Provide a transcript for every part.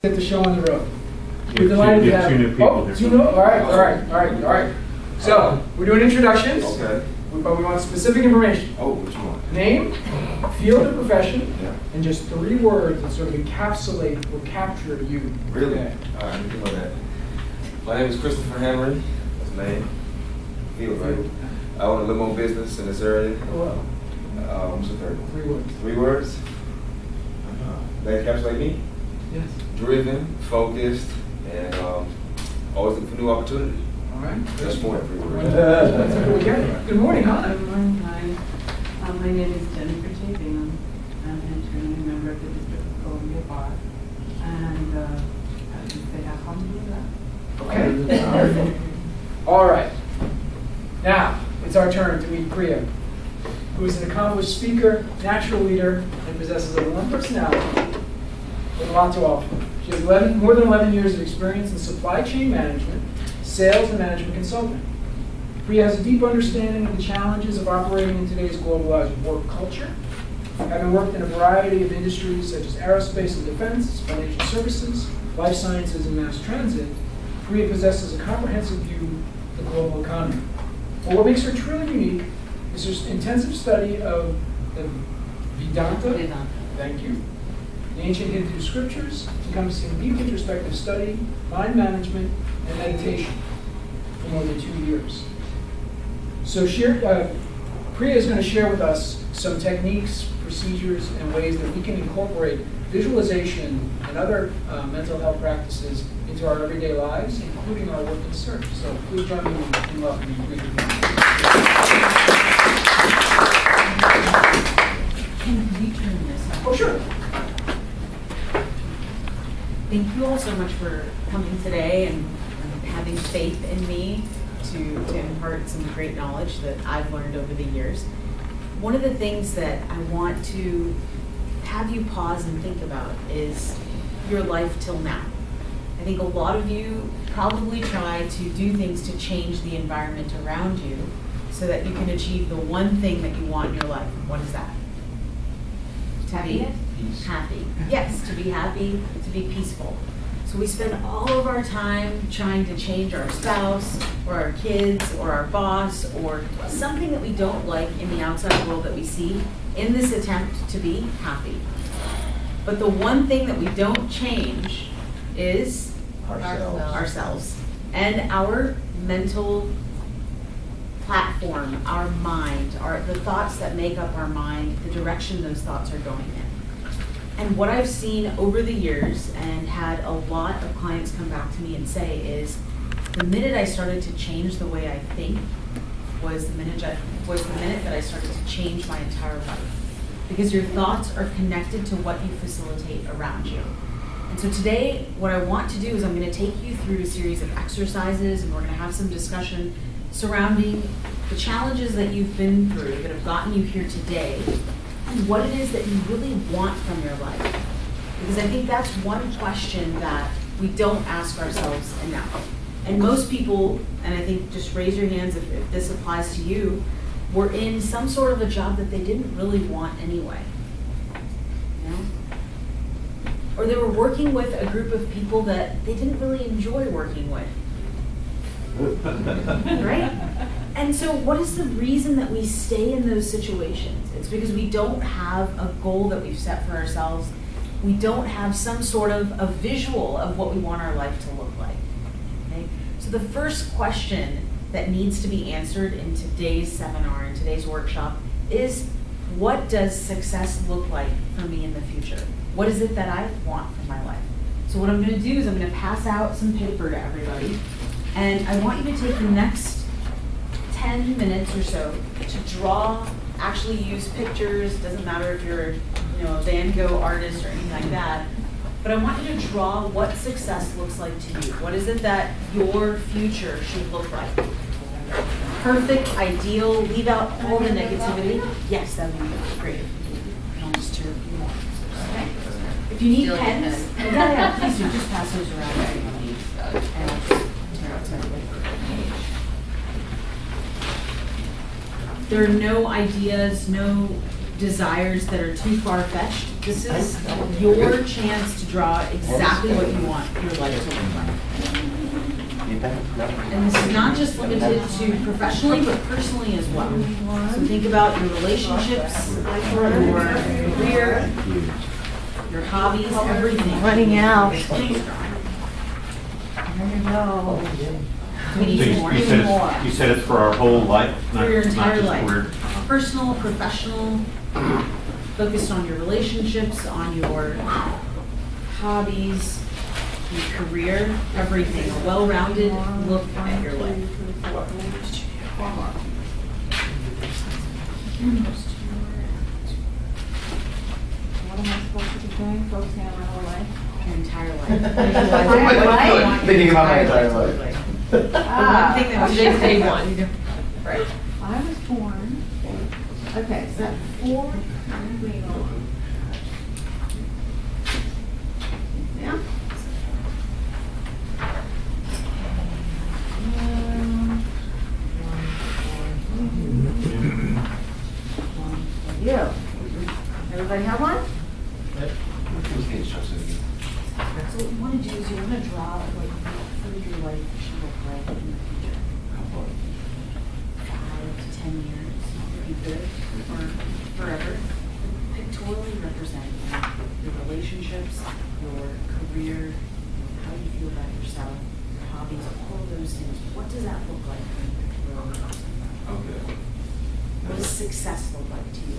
Get the show on the road. We're delighted to have 2 new people here. 2 new, all right. So, we're doing introductions. Okay. But we want specific information. Oh, what you want? Name, field of profession, Yeah. and just 3 words that sort of encapsulate or capture you. Really? Okay. All right, let me know that. My name is Christopher Henry. That's my name. Field, right? I own a limo business in this area. Oh, well. What's the third one? 3 words. 3 words? That encapsulate me? Yes. Driven, focused, and always looking for new opportunity. All right. That's more than 3 words. That's what we get. Good morning, huh? Good morning, hi. My name is Jennifer Chapin. I'm an attorney, member of the District of Columbia Bar. And I can say how come you do that. Okay. All right. Now, it's our turn to meet Priya, who is an accomplished speaker, natural leader, and possesses a warm personality with a lot to offer. She has more than 11 years of experience in supply chain management, sales, and management consulting. Priya has a deep understanding of the challenges of operating in today's globalized work culture. Having worked in a variety of industries such as aerospace and defense, financial services, life sciences, and mass transit, Priya possesses a comprehensive view of the global economy. But what makes her truly unique is her intensive study of the Vedanta. Thank you. The ancient Hindu scriptures, encompassing deep introspective study, mind management, and meditation for more than 2 years. So Priya is going to share with us some techniques, procedures, and ways that we can incorporate visualization and other mental health practices into our everyday lives, including our work and search. So please join me in welcoming Priya. Can we turn this on? Oh, sure. Thank you all so much for coming today and having faith in me to impart some great knowledge that I've learned over the years. One of the things that I want to have you pause and think about is your life till now. I think a lot of you probably try to do things to change the environment around you so that you can achieve the one thing that you want in your life. What is that? To be happy. Yes, to be happy, to be peaceful. So we spend all of our time trying to change our spouse or our kids or our boss or something that we don't like in the outside world that we see in this attempt to be happy. But the one thing that we don't change is ourselves and our mental platform, our mind, the thoughts that make up our mind, the direction those thoughts are going in. And what I've seen over the years and had a lot of clients come back to me and say is the minute I started to change the way I think was the minute that I started to change my entire life. Because your thoughts are connected to what you facilitate around you. And so today, what I want to do is I'm going to take you through a series of exercises and we're going to have some discussion surrounding the challenges that you've been through that have gotten you here today and what it is that you really want from your life. Because I think that's one question that we don't ask ourselves enough. And most people, and I think just raise your hands if this applies to you, were in some sort of a job that they didn't really want anyway. You know? Or they were working with a group of people that they didn't really enjoy working with. Right? And so what is the reason that we stay in those situations? It's because we don't have a goal that we've set for ourselves. We don't have some sort of a visual of what we want our life to look like. Okay? So the first question that needs to be answered in today's seminar, in today's workshop, is what does success look like for me in the future? What is it that I want from my life? So what I'm going to do is I'm going to pass out some paper to everybody, and I want you to take the next 10 minutes or so to draw, actually use pictures, doesn't matter if you're a Van Gogh artist or anything like that, but I want you to draw what success looks like to you. What is it that your future should look like? Perfect, ideal, leave out all the negativity. Yes, that would be great. I'll just turn a few more. Okay. If you need pens, yeah, please do, just pass those around to everybody. And I'll just tear out some of it. There are no ideas, no desires that are too far-fetched. This is your chance to draw exactly what you want your life to look like. And this is not just limited to professionally, but personally as well. So think about your relationships, your career, your hobbies, everything. Running out. Please draw. There you go. We need So more. you said you said it's for our whole life, not, For your not entire just life. career. Personal, professional, focused on your relationships, on your hobbies, your career, everything. A well-rounded look at your life. What am I supposed to be doing? Focusing on my whole life? Your entire life. Life? Thinking about my entire life. One thing that was today's day one. Right. I was born, okay, so that 4, green on. Yeah? You. Everybody have one? So what you want to do is you want to draw like what your life should look like in the future. 5 to 10 years, if you could, or forever. Pictorially represent your relationships, your career, how you feel about yourself, your hobbies, all of those things. What does that look like when you pictorially represent that? Okay. What does success look like to you?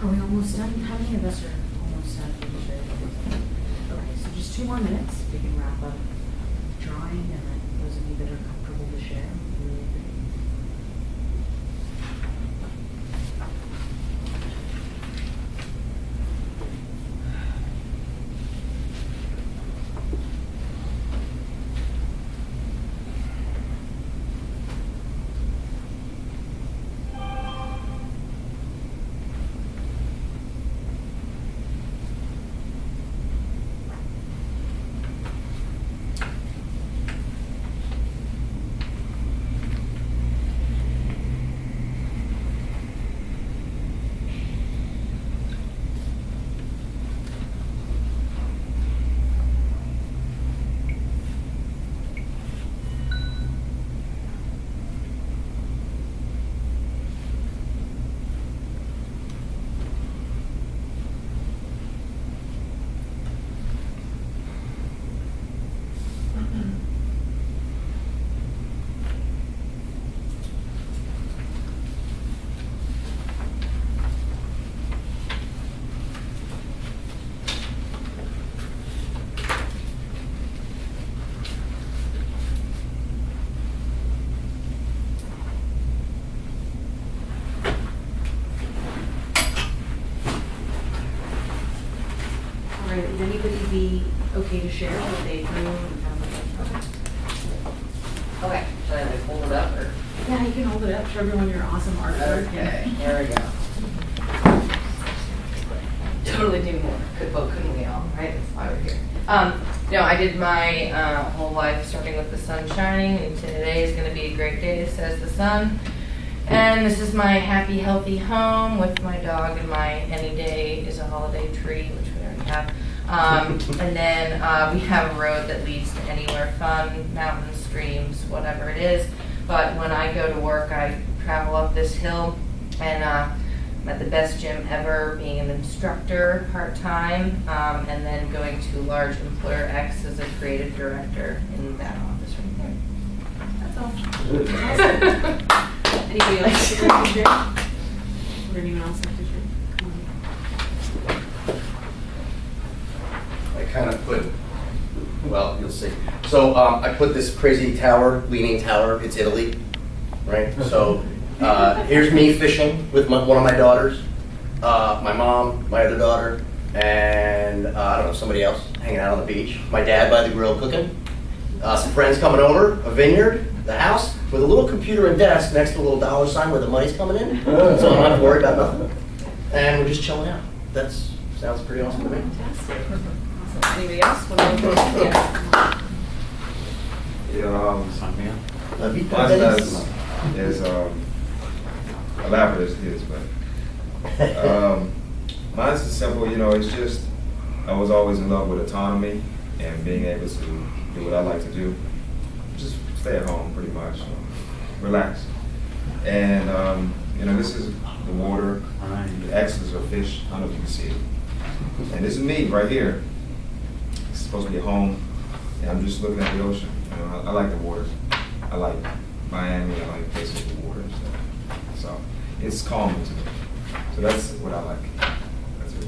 Are we almost done? How many of us are almost done? Okay, so just 2 more minutes. We can wrap up drawing, and then those of you that are comfortable to share. Really great. All right, would anybody be okay to share what they drew and how much? Okay, should I like hold it up or? Yeah, you can hold it up, show everyone your awesome artwork. Okay, there we go. Totally do more, couldn't we all, right? That's why we're here. No, I did my whole life starting with the sun shining, and today is gonna be a great day, says the sun. And this is my happy, healthy home with my dog, and my any day is a holiday tree, which we already have. And then we have a road that leads to anywhere fun, mountains, streams, whatever it is. But when I go to work, I travel up this hill, and I'm at the best gym ever, being an instructor part-time, and then going to large employer X as a creative director in that office right there. That's all. Anybody else like to share? Would anyone else like to share? Come on. I kind of put, well, you'll see. So I put this crazy tower, leaning tower. It's Italy, right? So here's me fishing with one of my daughters, my mom, my other daughter, and I don't know, somebody else hanging out on the beach. My dad by the grill cooking. Some friends coming over, a vineyard, the house, with a little computer and desk next to a little dollar sign where the money's coming in. So I don't have to worry about nothing. And we're just chilling out. That sounds pretty awesome to me. Fantastic. Awesome. Anybody else? What else? Yeah. Yeah, Sign me up. mine's not as elaborate as his, but mine's is simple. You know, it's just I was always in love with autonomy and being able to do what I like to do. Just stay at home, pretty much, relax. And you know, this is the water. The X's are fish. I don't know if you can see it. And this is me right here. It's supposed to be a home, and I'm just looking at the ocean. You know, I like the water. I like Miami. I like places with water and stuff. So it's calming to me. So that's what I like. That's it.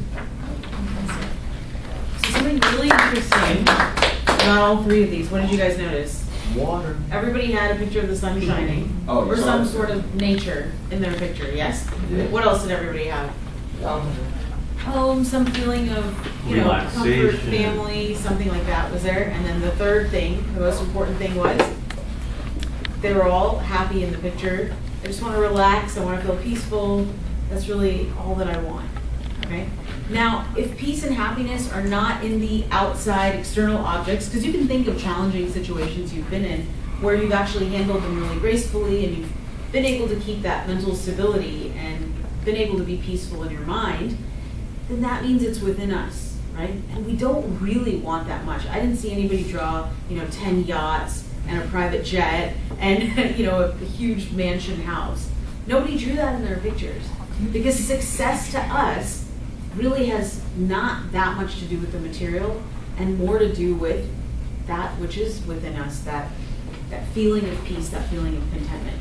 So something really interesting about all three of these. What did you guys notice? Water. Everybody had a picture of the sun shining, Oh, you or saw some it? sort of nature in their picture. Yes. Yeah. What else did everybody have? Home, some feeling of, comfort, Relaxation. family, something like that was there. And then the third thing, the most important thing was, they were all happy in the picture. I just want to relax, I want to feel peaceful. That's really all that I want, okay? Now, if peace and happiness are not in the outside external objects, because you can think of challenging situations you've been in where you've actually handled them really gracefully and you've been able to keep that mental stability and been able to be peaceful in your mind, then that means it's within us, right? And we don't really want that much. I didn't see anybody draw, 10 yachts and a private jet and, a huge mansion house. Nobody drew that in their pictures because success to us really has not that much to do with the material and more to do with that which is within us, that feeling of peace, that feeling of contentment.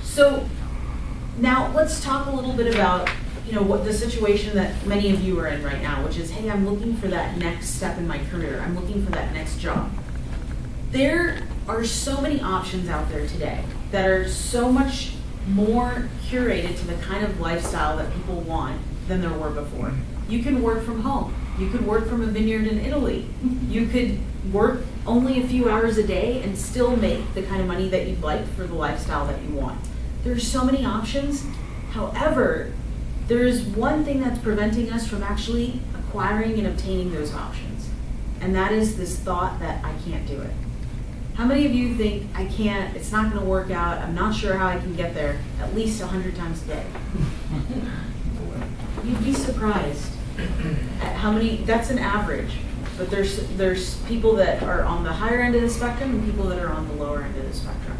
So now let's talk a little bit about, you know, what the situation that many of you are in right now, which is, hey, I'm looking for that next step in my career. I'm looking for that next job. There are so many options out there today that are so much more curated to the kind of lifestyle that people want than there were before. You can work from home. You could work from a vineyard in Italy. You could work only a few hours a day and still make the kind of money that you'd like for the lifestyle that you want. There's so many options. However, there is one thing that's preventing us from actually acquiring and obtaining those options. And that is this thought that I can't do it. How many of you think, I can't, it's not gonna work out, I'm not sure how I can get there, at least 100 times a day? You'd be surprised at how many, that's an average, but there's people that are on the higher end of the spectrum and people that are on the lower end of the spectrum.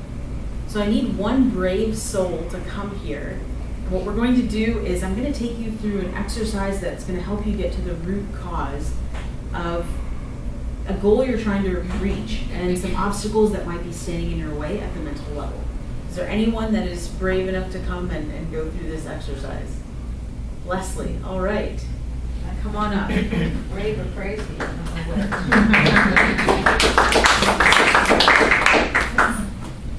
So I need one brave soul to come here. And what we're going to do is I'm gonna take you through an exercise that's gonna help you get to the root cause of a goal you're trying to reach and some obstacles that might be standing in your way at the mental level. Is there anyone that is brave enough to come and go through this exercise? Leslie, all right. Come on up. Brave or crazy?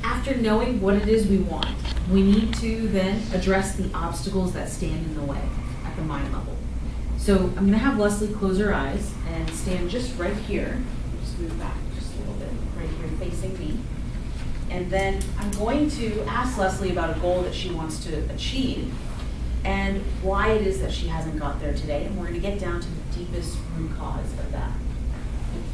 After knowing what it is we want, we need to then address the obstacles that stand in the way at the mind level. So I'm going to have Leslie close her eyes and stand just right here. Just move back just a little bit, right here facing me. And then I'm going to ask Leslie about a goal that she wants to achieve and why it is that she hasn't got there today. And we're going to get down to the deepest root cause of that.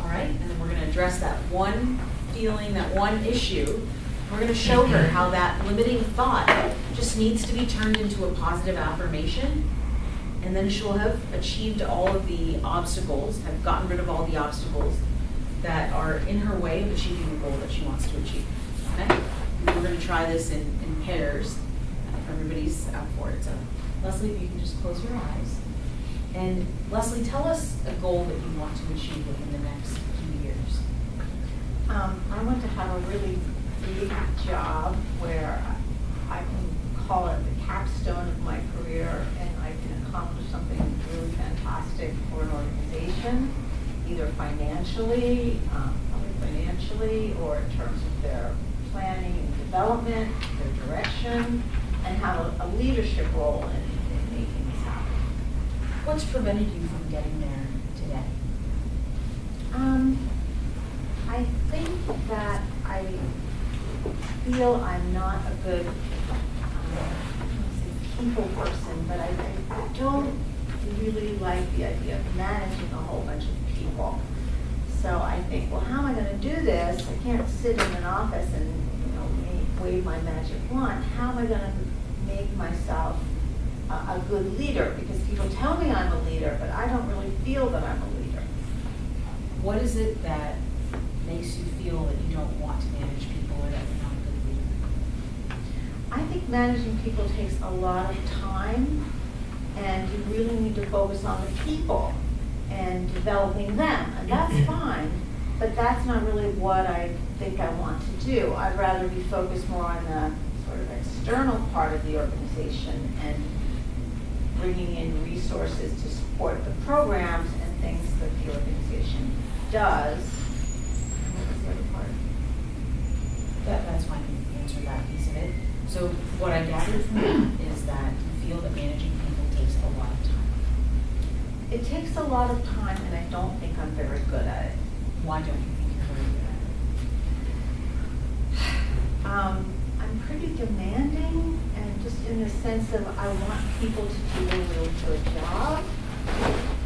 All right? And then we're going to address that one feeling, that one issue. We're going to show her how that limiting thought just needs to be turned into a positive affirmation. And then she'll have achieved all of the obstacles, have gotten rid of all the obstacles that are in her way of achieving the goal that she wants to achieve. Okay? And we're going to try this in pairs. Everybody's up for it. So, Leslie, if you can just close your eyes. And Leslie, tell us a goal that you want to achieve within the next few years. I want to have a really big job where I can call it the capstone of my career and I can accomplish something really fantastic for an organization, either financially, or in terms of their planning and development, their direction, and have a leadership role in making this happen. What's prevented you from getting there today? I think that I feel I'm not a good people person, but I don't really like the idea of managing a whole bunch of people. So I think, well, how am I going to do this? I can't sit in an office and wave my magic wand. How am I going to make myself a good leader? Because people tell me I'm a leader, but I don't really feel that I'm a leader. What is it that makes you feel that you don't want to manage people or that you're not a good leader? I think managing people takes a lot of time, and you really need to focus on the people and developing them, and that's fine, but that's not really what I think I want to do. I'd rather be focused more on the sort of external part of the organization and bringing in resources to support the programs and things that the organization does. What was the other part? That's fine, you answered that piece of it. So what I gathered from that is that you feel that managing people takes a lot of time. It takes a lot of time, and I don't think I'm very good at it. Why don't you think you're very good at it? I'm pretty demanding, and just in the sense of I want people to do a really good job,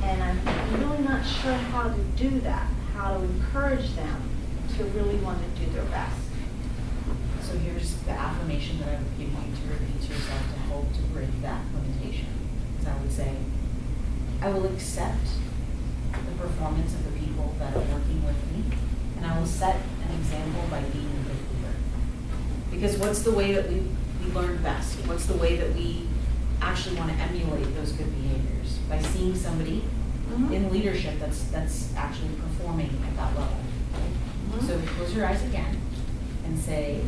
and I'm really not sure how to do that, how to encourage them to really want to do their best. So here's the affirmation that I would give you to repeat to yourself to help to bridge that limitation. So I would say, I will accept the performance of the people that are working with me, and I will set an example by being a good leader. Because what's the way that we learn best? What's the way that we actually want to emulate those good behaviors? By seeing somebody in leadership that's actually performing at that level. So close your eyes again and say,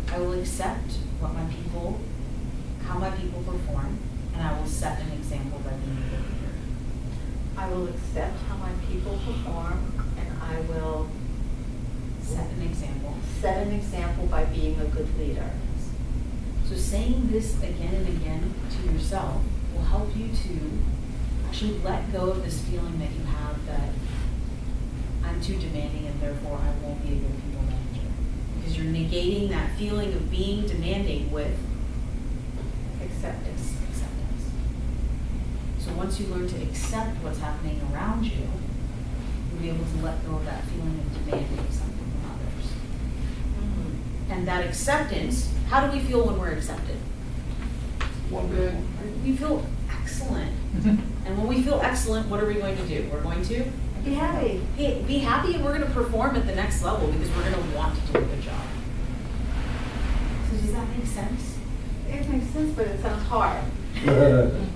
I will accept how my people perform, and I will set an example by being a good leader. I will accept how my people perform, and I will Set an example. set an example by being a good leader. So saying this again and again to yourself will help you to actually let go of this feeling that you have that I'm too demanding and therefore I won't be a good people manager. Because you're negating that feeling of being demanding with Acceptance. acceptance. So once you learn to accept what's happening around you, you'll be able to let go of that feeling of demanding something from others. And that acceptance, how do we feel when we're accepted? Wonderful. We feel excellent. And when we feel excellent, what are we going to do? We're going to Be happy. be happy, and we're going to perform at the next level because we're going to want to do a good job. So does that make sense? It makes sense, but it sounds hard.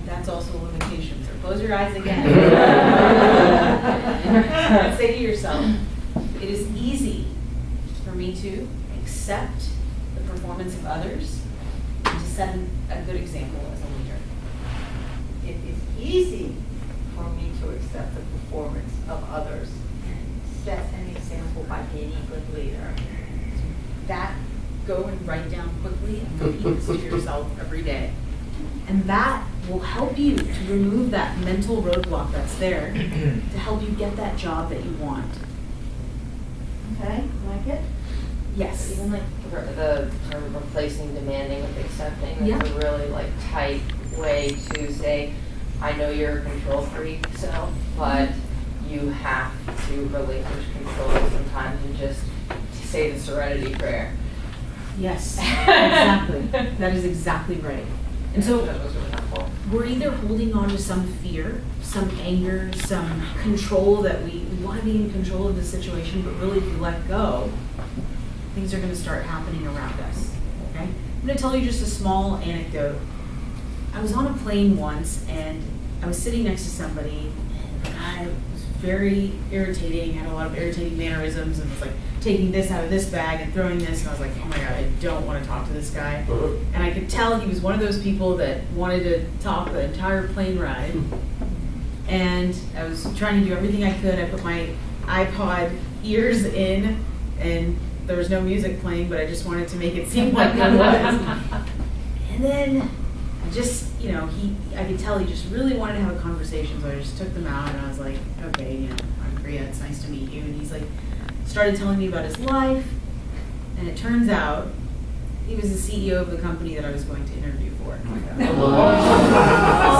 That's also a limitation. So close your eyes again. And say to yourself, it is easy for me to accept the performance of others and to set a good example as a leader. It is easy for me to accept the performance of others and set an example by being a good leader. That, go and write down quickly and repeat this to yourself every day. And that will help you to remove that mental roadblock that's there to help you get that job that you want. Okay, like it? Yes. Even like the term replacing demanding with accepting, Yeah. that's a really like tight way to say, I know you're a control freak, so, but you have to relinquish control sometimes and just say the serenity prayer. Yes, exactly. That is exactly right. And so That was really helpful. we're either holding on to some fear, some anger, some control that we want to be in control of the situation, but really if we let go, things are going to start happening around us. Okay? I'm going to tell you just a small anecdote. I was on a plane once and I was sitting next to somebody and the guy was very irritating, had a lot of irritating mannerisms and was like taking this out of this bag and throwing this, and I was like, oh my God, I don't want to talk to this guy. And I could tell he was one of those people that wanted to talk the entire plane ride. And I was trying to do everything I could. I put my iPod ears in and there was no music playing, but I just wanted to make it seem like there was. And then I just, I could tell he just really wanted to have a conversation, so I just took them out and I was like, okay, I'm Priya, it's nice to meet you. And he's like, started telling me about his life, and it turns out he was the CEO of the company that I was going to interview for.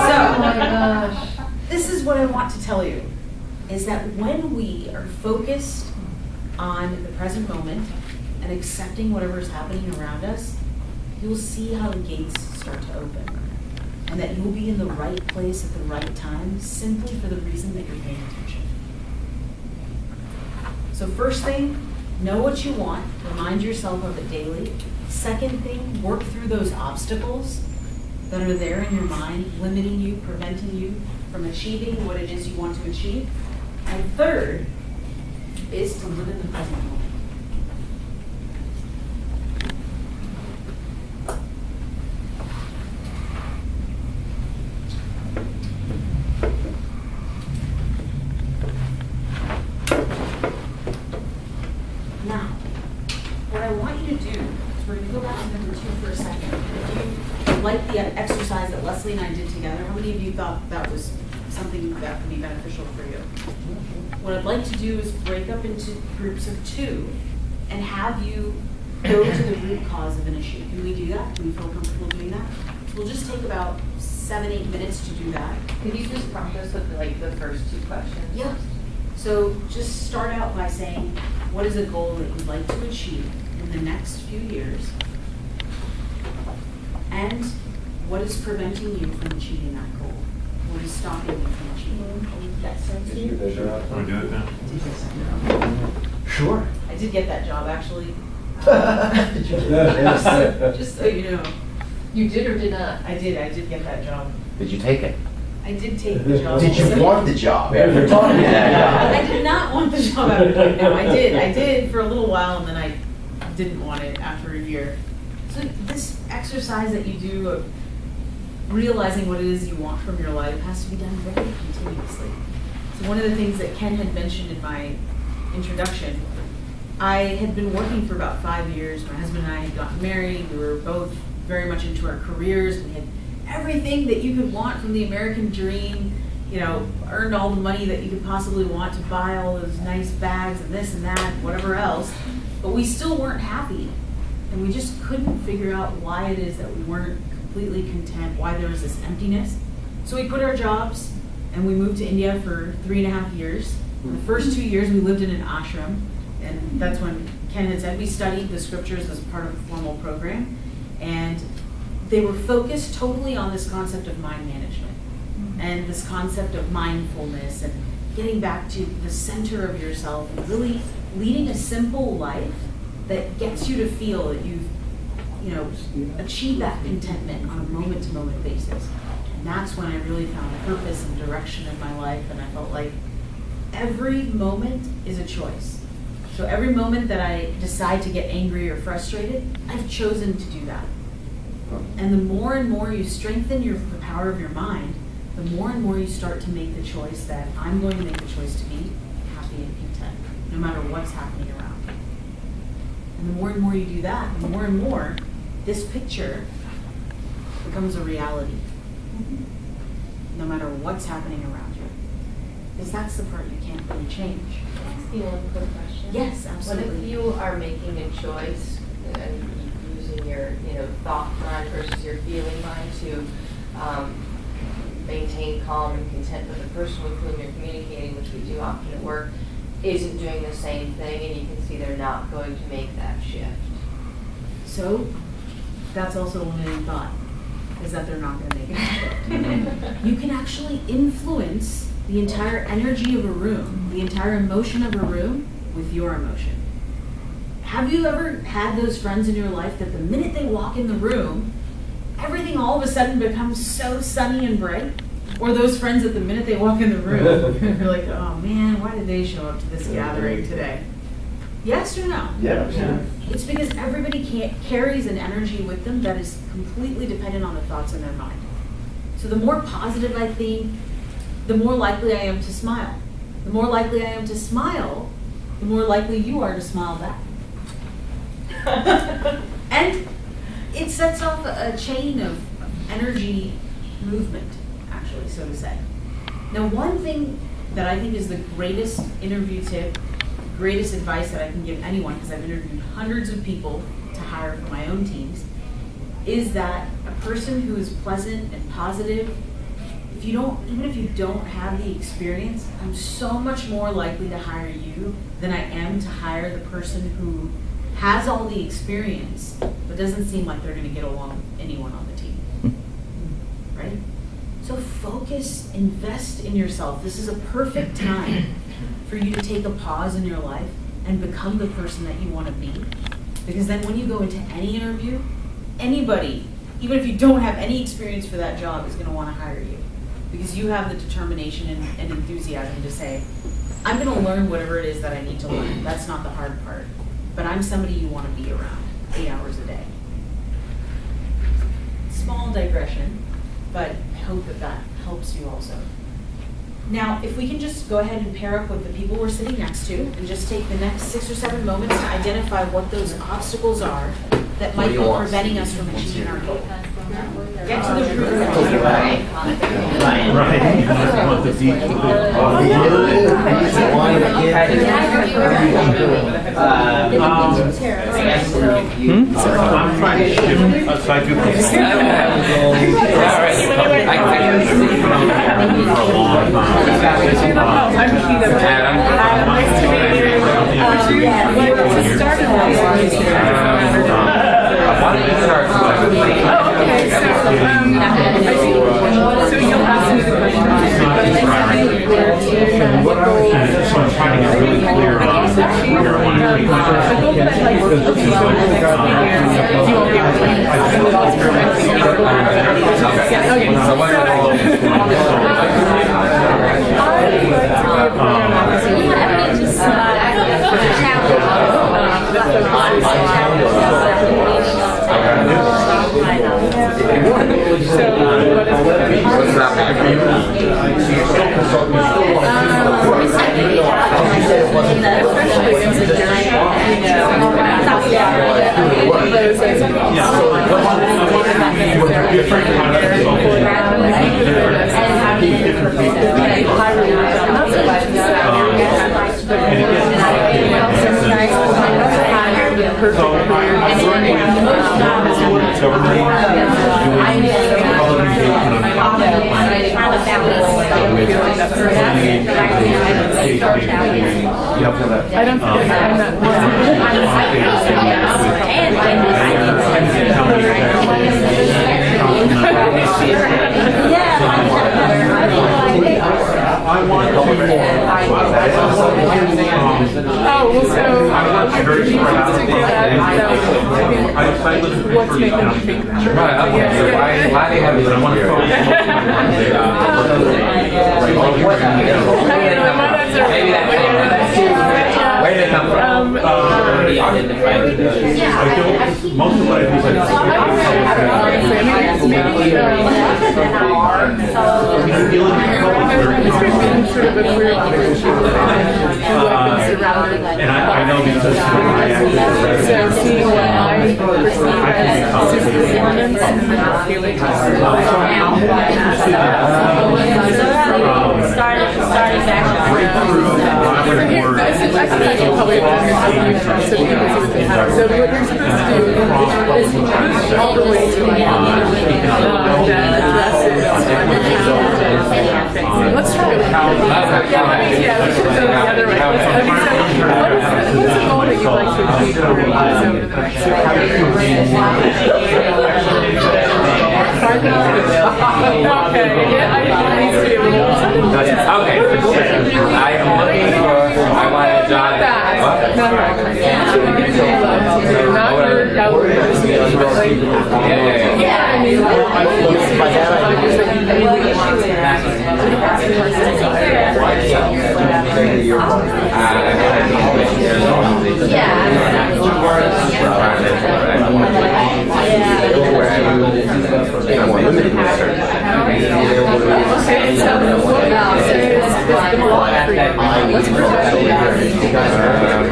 So, this is what I want to tell you, is that when we are focused on the present moment and accepting whatever is happening around us, you'll see how the gates start to open. And that you'll be in the right place at the right time simply for the reason that you're paying attention. So first thing, know what you want, remind yourself of it daily. Second thing, work through those obstacles that are there in your mind, limiting you, preventing you from achieving what it is you want to achieve. And third is to live in the present moment. Now, what I want you to do is we're going to go back to number 2 for a second. If you like the exercise that Leslie and I did together, how many of you thought that was something that would be beneficial for you? What I'd like to do is break up into groups of 2 and have you go to the root cause of an issue. Can we do that? Do we feel comfortable doing that? We'll just take about 7-8 minutes to do that. Could you just prompt us with like the first 2 questions? Yeah. So just start out by saying, what is a goal that you'd like to achieve in the next few years? And what is preventing you from achieving that goal? What is stopping you from achieving that sense Did you measure out? Want to do it now? Sure. I did get that job, actually. Did you? Just so you know. You did or did not? I did get that job. Did you take it? I did take the job. Did you want the job after talking to that I guy? did not want the job after doing that. I did for a little while, and then I didn't want it after a year. So this exercise that you do of realizing what it is you want from your life has to be done very continuously. So one of the things that Ken had mentioned in my introduction, I had been working for about 5 years. My husband and I had gotten married. We were both very much into our careers. We had everything that you could want from the American dream, you know, earned all the money that you could possibly want to buy all those nice bags and this and that, whatever else. But we still weren't happy. And we just couldn't figure out why it is that we weren't completely content, why there was this emptiness. So we quit our jobs and we moved to India for 3.5 years. In the first 2 years we lived in an ashram, and that's when Ken had said we studied the scriptures as part of a formal program. And they were focused totally on this concept of mind management and this concept of mindfulness and getting back to the center of yourself and really leading a simple life that gets you to feel that you've, you know, achieved that contentment on a moment-to-moment basis. And that's when I really found purpose and direction in my life, and I felt like every moment is a choice. So every moment that I decide to get angry or frustrated, I've chosen to do that. And the more and more you strengthen the power of your mind, the more and more you start to make the choice that I'm going to make the choice to be happy and content, no matter what's happening around. And the more and more you do that, the more and more this picture becomes a reality, no matter what's happening around you. Because that's the part you can't really change. Can I ask you one quick question? Yes, absolutely. What if you are making a choice and using your, you know, thought mind versus your feeling mind to maintain calm and content, but the person with whom you're communicating, which we do often at work, isn't doing the same thing, and you can see they're not going to make that shift? So that's also a limiting thought, is that they're not going to make it shift. You can actually influence the entire energy of a room, the entire emotion of a room with your emotion. Have you ever had those friends in your life that the minute they walk in the room, everything all of a sudden becomes so sunny and bright? Or those friends that the minute they walk in the room, you're like, oh man, why did they show up to this gathering today? Yes or no? Yeah. It's because everybody carries an energy with them that is completely dependent on the thoughts in their mind. So the more positive I think, the more likely I am to smile. The more likely I am to smile, the more likely you are to smile back. And it sets off a chain of energy movement, actually, so to say. Now, one thing that I think is the greatest interview tip, greatest advice that I can give anyone, because I've interviewed hundreds of people to hire for my own teams, is that a person who is pleasant and positive, even if you don't have the experience, I'm so much more likely to hire you than I am to hire the person who has all the experience, but doesn't seem like they're going to get along with anyone on the team. Right? So focus, invest in yourself. This is a perfect time for you to take a pause in your life and become the person that you want to be. Because then when you go into any interview, anybody, even if you don't have any experience for that job, is going to want to hire you. Because you have the determination and enthusiasm to say, I'm going to learn whatever it is that I need to learn. That's not the hard part. But I'm somebody you want to be around 8 hours a day. Small digression, but I hope that that helps you also. Now, if we can just go ahead and pair up with the people we're sitting next to and just take the next 6 or 7 moments to identify what those obstacles are that might be preventing us from achieving our goal. Get to the root of it. I'm trying to shift, so I do things. For a long time. Nice to meet you. To start Why don't you start? Okay, so you'll ask me the question. So I'm trying to get really clear on where I want to take my You won't be able to. So what I don't feel like I'm what's making you think that? Right, okay, so why do you have this? I want to focus maybe that's where did it come from? Most of what I do is and I know because when I actually So seeing what I perceive as performance and then I feel like started back. I think probably so what you're supposed to do is all the way to that addresses let's try it. Yeah, we should go the other way. What is the goal that you'd like to achieve for your lives over the next 5 years? Okay, yeah, I need to be able to Okay, I am looking for, I want a job.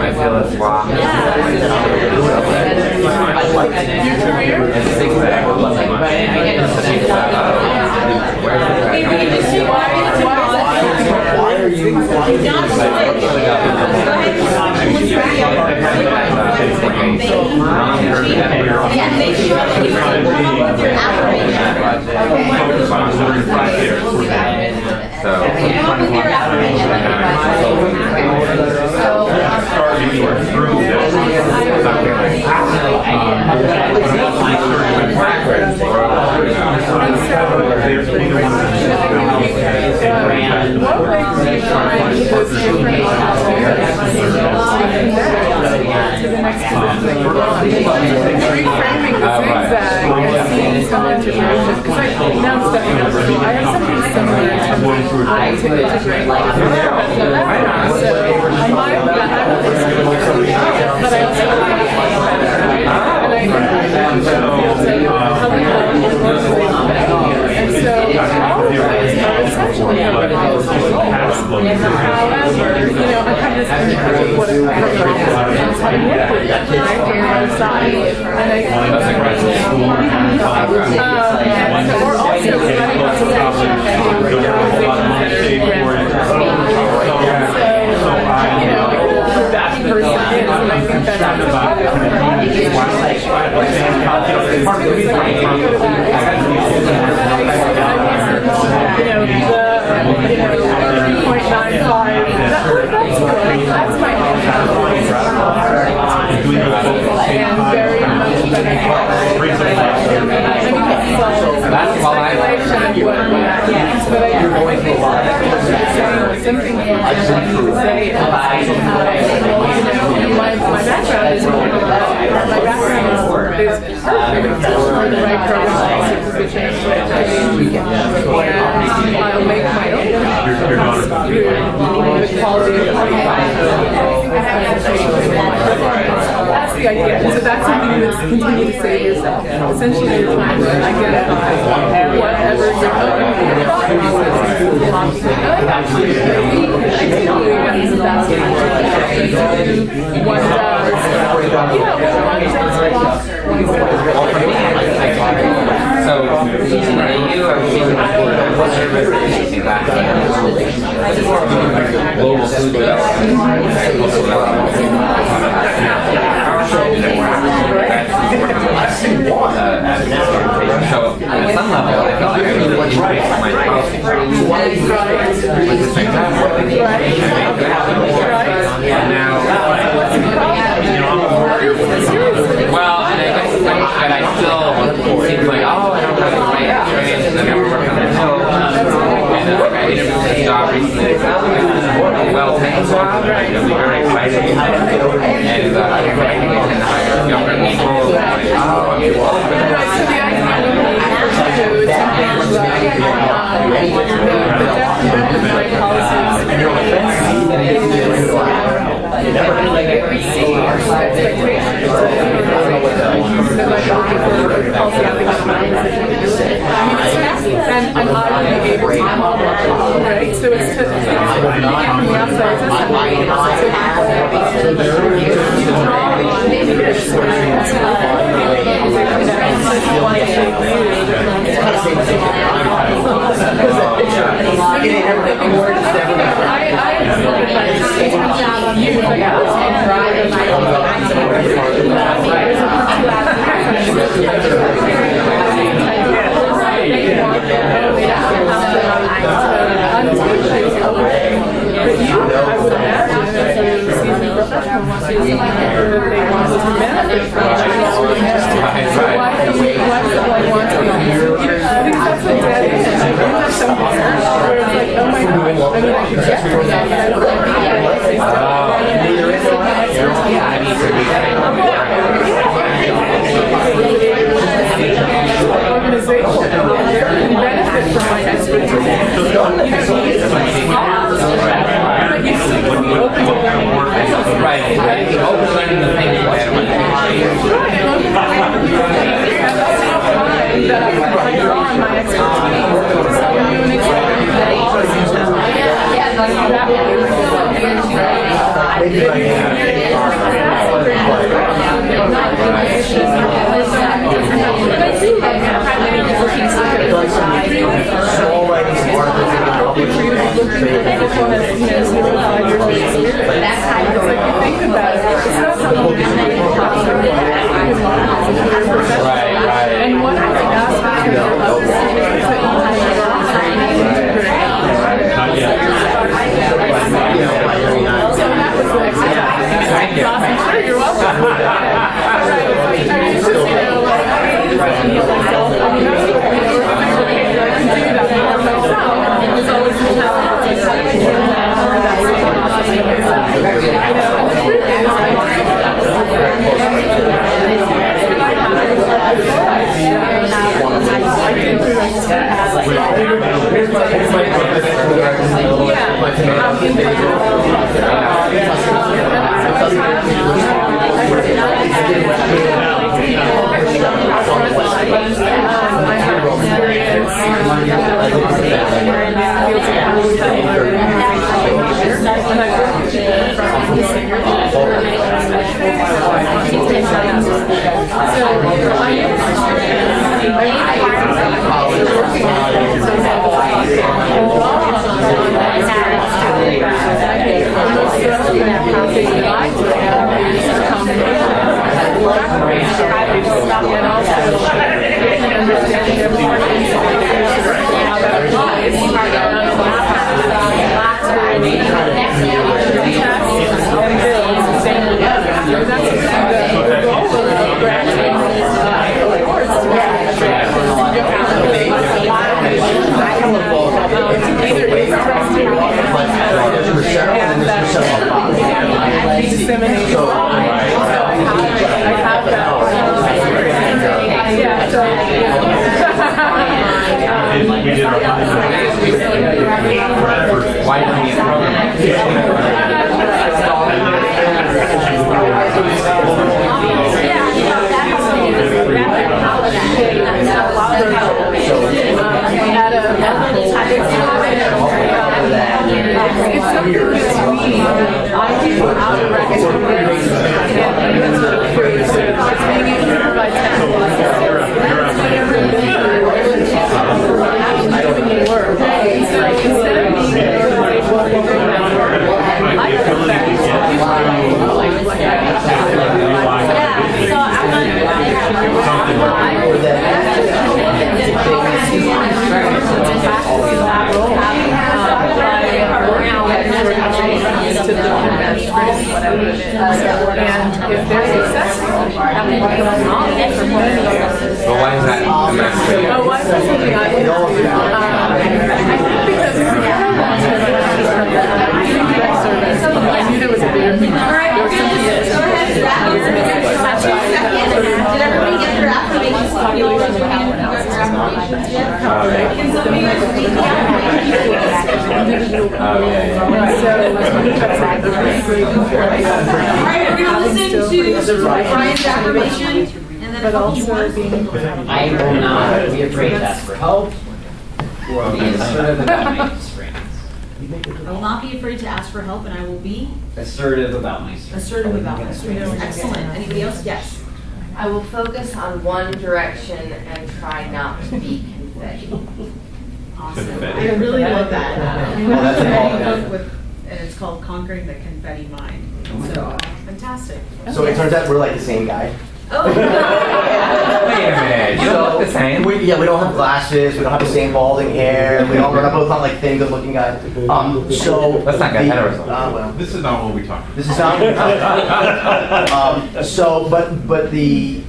I feel it's wow. reframing the zigzag and seeing some integration. Because now I'm stepping up. I have something similar in terms of I to integrate life. So I mind that I'm but I also and I think and so all of those are essentially however, I have this image of what a program is. I'm working with side, and I or also running a that person is, and I think that's that's my and very much that's why I like but I something my background is more my background is perfect for the right program position and I'll make my own through the quality of that's the idea. So that's something that's continue to say to yourself. Essentially, you're trying to identify whatever you're hoping for. So, you are what's your residency background? Global food development. So at some level, I felt like I really enjoyed my policy. But at the same time, what did you make that happen? And now, well, and I guess but I still seems like, oh, I don't have the right experience, and I never worked on the show. And I interviewed for this job recently. It was a well-paying job. It was very exciting. And I think they can hire younger people. Like, oh, I'm too old for and I'm already able to model, right? So it's to from the outside, it's just Yeah, so I'm that role. To the administrative, whatever it is. And if they're successful, having one of them on it for more than But why is that domestic? oh, why is that something I would do? I think because it's a direct service. I knew there was a bigger picture. There was something that was missing. That's why Did everybody get their affirmations? Alright, we're gonna listen to Brian's affirmation, and then a but couple also more. being I will not be afraid to ask for help. Or be assertive about my strengths. I will not be afraid to ask for help, and I will be Assertive about my strengths. assertive about my strengths. Excellent. Anybody else? Yes. I will focus on one direction and try not to be confetti. Awesome. I really love that. Well, that's a call. And it's called Conquering the Confetti Mind. So, fantastic. So it turns out we're like the same guy. Oh. Wait a minute, you don't look the same. We don't have glasses. We don't have the same balding hair. We're not both not like thin, good-looking guys. So Let's not get ahead of ourselves. well, This is not what we talked about. this is not. So, but the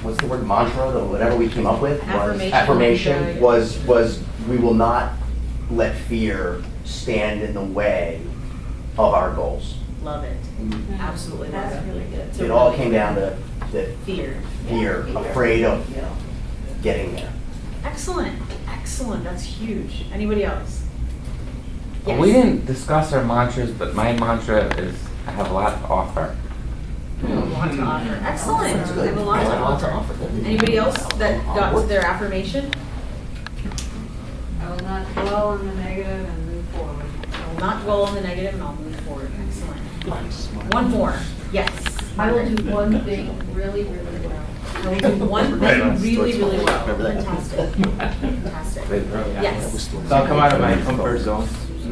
what's the word, mantra, the whatever we came up with was Affirmation. was we will not let fear stand in the way of our goals. Love it. Absolutely love it. That's really good. It all came down to the Fear. fear, afraid of getting there. Excellent. Excellent. That's huge. Anybody else? Yes. We didn't discuss our mantras, but my mantra is I have a lot to offer. A lot to offer. Excellent. We have a lot to offer. Anybody else that got to their affirmation? I will not dwell on the negative and move forward. I will not dwell on the negative and I'll move forward. Excellent. One more. Yes. I will do one thing really, really well. I will do one thing really, really well. Fantastic. Fantastic. Yes. So I'll come out of my comfort zone.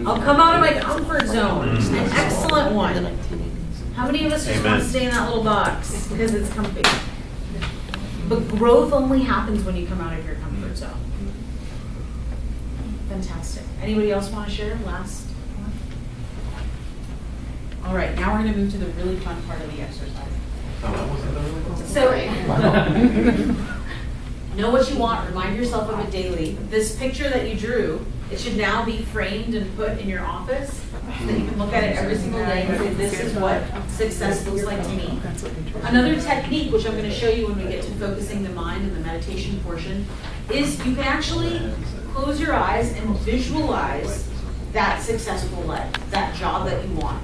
I'll come out of my comfort zone. An excellent one. How many of us just want to stay in that little box because it's comfy? But growth only happens when you come out of your comfort zone. Fantastic. Anybody else want to share? Last one? All right, now we're going to move to the really fun part of the exercise. So, know what you want, remind yourself of it daily. This picture that you drew, it should now be framed and put in your office so that you can look at it every single day and say, this is what success looks like to me. Another technique, which I'm going to show you when we get to focusing the mind and the meditation portion, is you can actually close your eyes and visualize that successful life, that job that you want.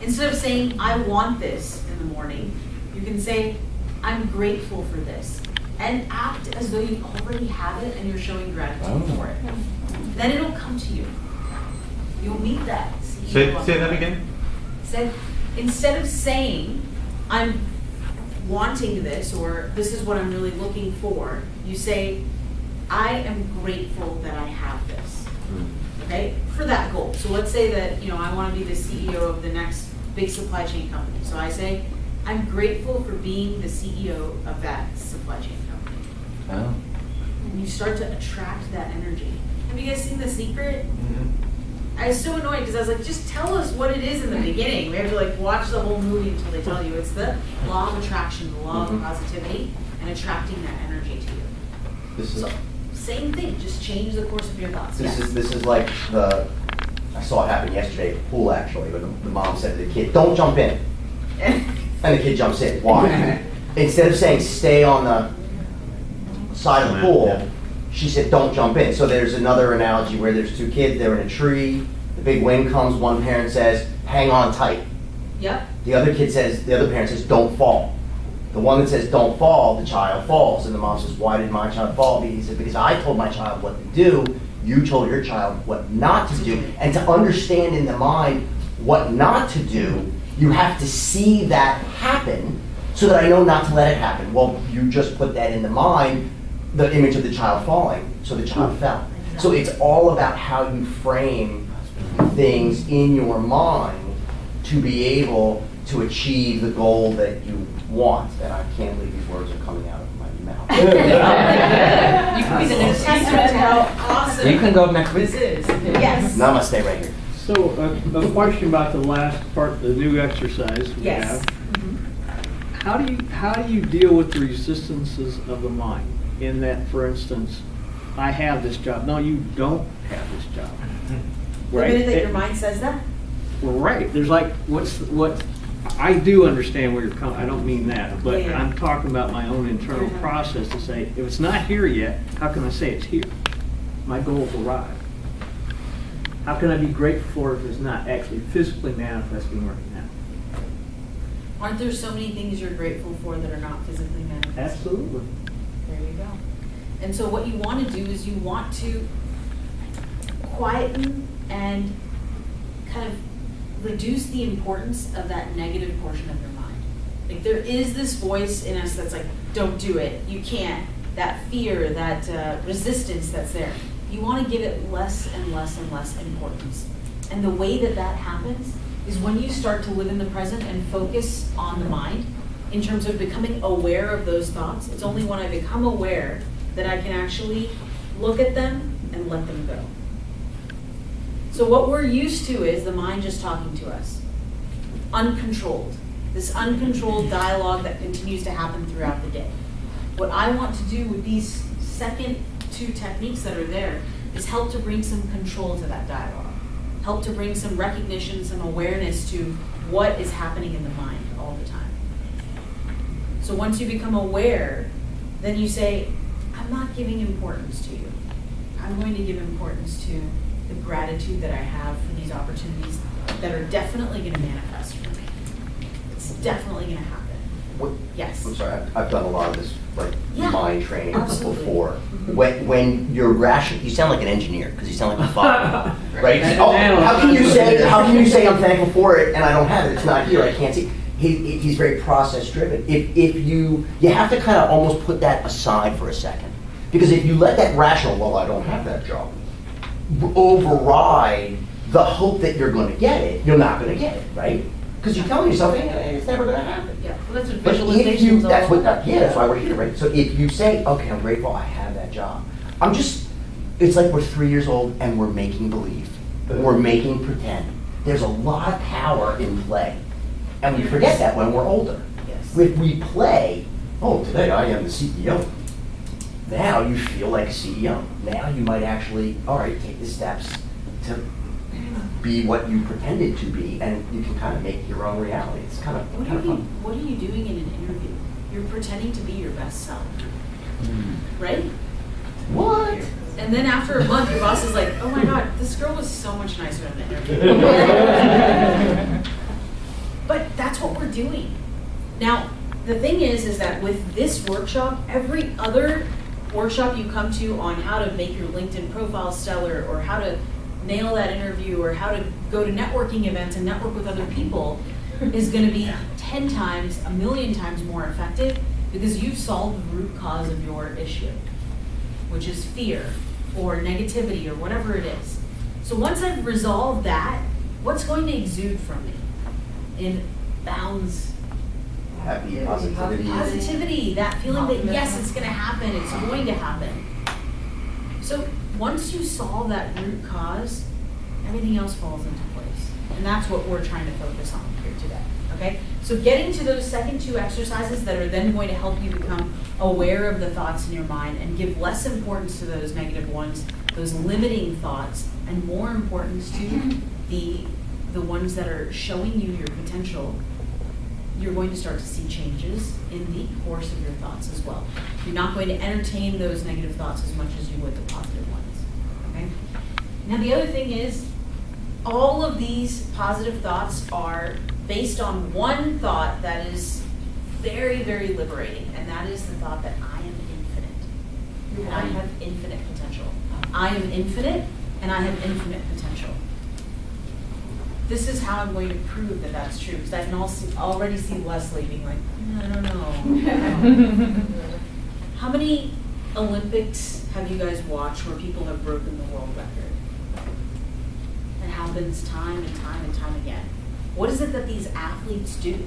Instead of saying, I want this in the morning, you can say, I'm grateful for this. And act as though you already have it and you're showing gratitude for it. Then it'll come to you. You'll meet that CEO. Say that again. Say, instead of saying, I'm wanting this or this is what I'm really looking for, you say, I am grateful that I have this. Okay? For that goal. So let's say that, I want to be the CEO of the next big supply chain company. So I say, I'm grateful for being the CEO of that supply chain company. Oh. And you start to attract that energy. Have you guys seen The Secret? I was so annoyed because I was like, just tell us what it is in the beginning. We have to watch the whole movie until they tell you. It's the law of attraction, the law of positivity, and attracting that energy to you. This is Same thing, just change the course of your thoughts. this Yes. is like I saw it happen yesterday at the pool actually, but the mom said to the kid, don't jump in. And the kid jumps in. Why? Instead of saying stay on the side of the pool, she said don't jump in. So there's another analogy where there's two kids, they're in a tree, the big wind comes, one parent says, hang on tight. Yep. The other parent says, don't fall. The one that says don't fall, the child falls. And the mom says, why did my child fall? He said, because I told my child what to do, you told your child what not to do. And to understand in the mind what not to do, you have to see that happen so that I know not to let it happen. Well, you just put that in the mind, the image of the child falling, so the child fell. So it's all about how you frame things in your mind to be able to achieve the goal that you want. And I can't believe these words are coming out of my mouth. You can be the new testament to how awesome awesome You can go next week. this is. Yes. Namaste right here. So a question about the last part, the new exercise we Yes. have. How do you deal with the resistances of the mind? In that, for instance, I have this job. No, you don't have this job. The minute that your mind says that? Well, right. There's like, what? I do understand where you're coming. I don't mean that, but Yeah. I'm talking about my own internal process to say, if it's not here yet, how can I say it's here? My goals arrived. How can I be grateful for it if it's not actually physically manifesting right now? Aren't there so many things you're grateful for that are not physically manifested? Absolutely. There you go. And so what you want to do is you want to quieten and kind of reduce the importance of that negative portion of your mind. Like there is this voice in us that's like, don't do it, you can't, that fear, that resistance that's there. You want to give it less and less and less importance. And the way that that happens is when you start to live in the present and focus on the mind in terms of becoming aware of those thoughts. It's only when I become aware that I can actually look at them and let them go. So what we're used to is the mind just talking to us, uncontrolled. This uncontrolled dialogue that continues to happen throughout the day. What I want to do with these second two techniques that are there is help to bring some control to that dialogue. Help to bring some recognition, some awareness to what is happening in the mind all the time. So once you become aware, then you say, I'm not giving importance to you. I'm going to give importance to the gratitude that I have for these opportunities that are definitely going to manifest for me. It's definitely going to happen. What, Yes. I'm sorry, I've done a lot of this, like, Yeah, mind training absolutely. before. When you're rational, you sound like an engineer, because you sound like a father, right? Oh, how can you say I'm thankful for it and I don't have it? It's not here, I can't see. He's very process driven. If you have to kind of almost put that aside for a second. Because if you let that rational, well, I don't have that job, override the hope that you're going to get it, you're not going to get it, right? Because you're telling yourself, hey, it's never going to happen. Yeah, well, that's what But if visualization you, is all that's what, about. that's why we're here, right? So if you say, okay, I'm grateful I have that job. It's like we're 3 years old and we're making believe. We're making pretend. There's a lot of power in play. And we forget that when we're older. Yes. If we play, oh, today I am the CEO. Now you feel like a CEO. Now you might actually, all right, take the steps to be what you pretended to be, and you can kind of make your own reality. It's kind of fun. What are you doing in an interview? You're pretending to be your best self, right? What? And then after a month, your boss is like, oh my God, this girl was so much nicer in the interview. But that's what we're doing. Now, the thing is that with this workshop, every other workshop you come to on how to make your LinkedIn profile stellar, or how to nail that interview, or how to go to networking events and network with other people is going to be 10 times, a million times more effective, because you've solved the root cause of your issue, which is fear or negativity or whatever it is. So once I've resolved that, what's going to exude from me? In bounds. Happy, positivity. Positivity, that feeling that yes, it's going to happen, it's going to happen. So once you solve that root cause, everything else falls into place. And that's what we're trying to focus on here today, okay? So getting to those second two exercises that are then going to help you become aware of the thoughts in your mind and give less importance to those negative ones, those limiting thoughts, and more importance to the ones that are showing you your potential. You're going to start to see changes in the course of your thoughts as well. You're not going to entertain those negative thoughts as much as you would the positive ones, okay? Now the other thing is, all of these positive thoughts are based on one thought that is very, very liberating, and that is the thought that I am infinite, and I have infinite potential. I am infinite, and I have infinite potential. This is how I'm going to prove that that's true, because I can already see Leslie being like, I don't know. How many Olympics have you guys watched where people have broken the world record? It happens time and time and time again. What is it that these athletes do?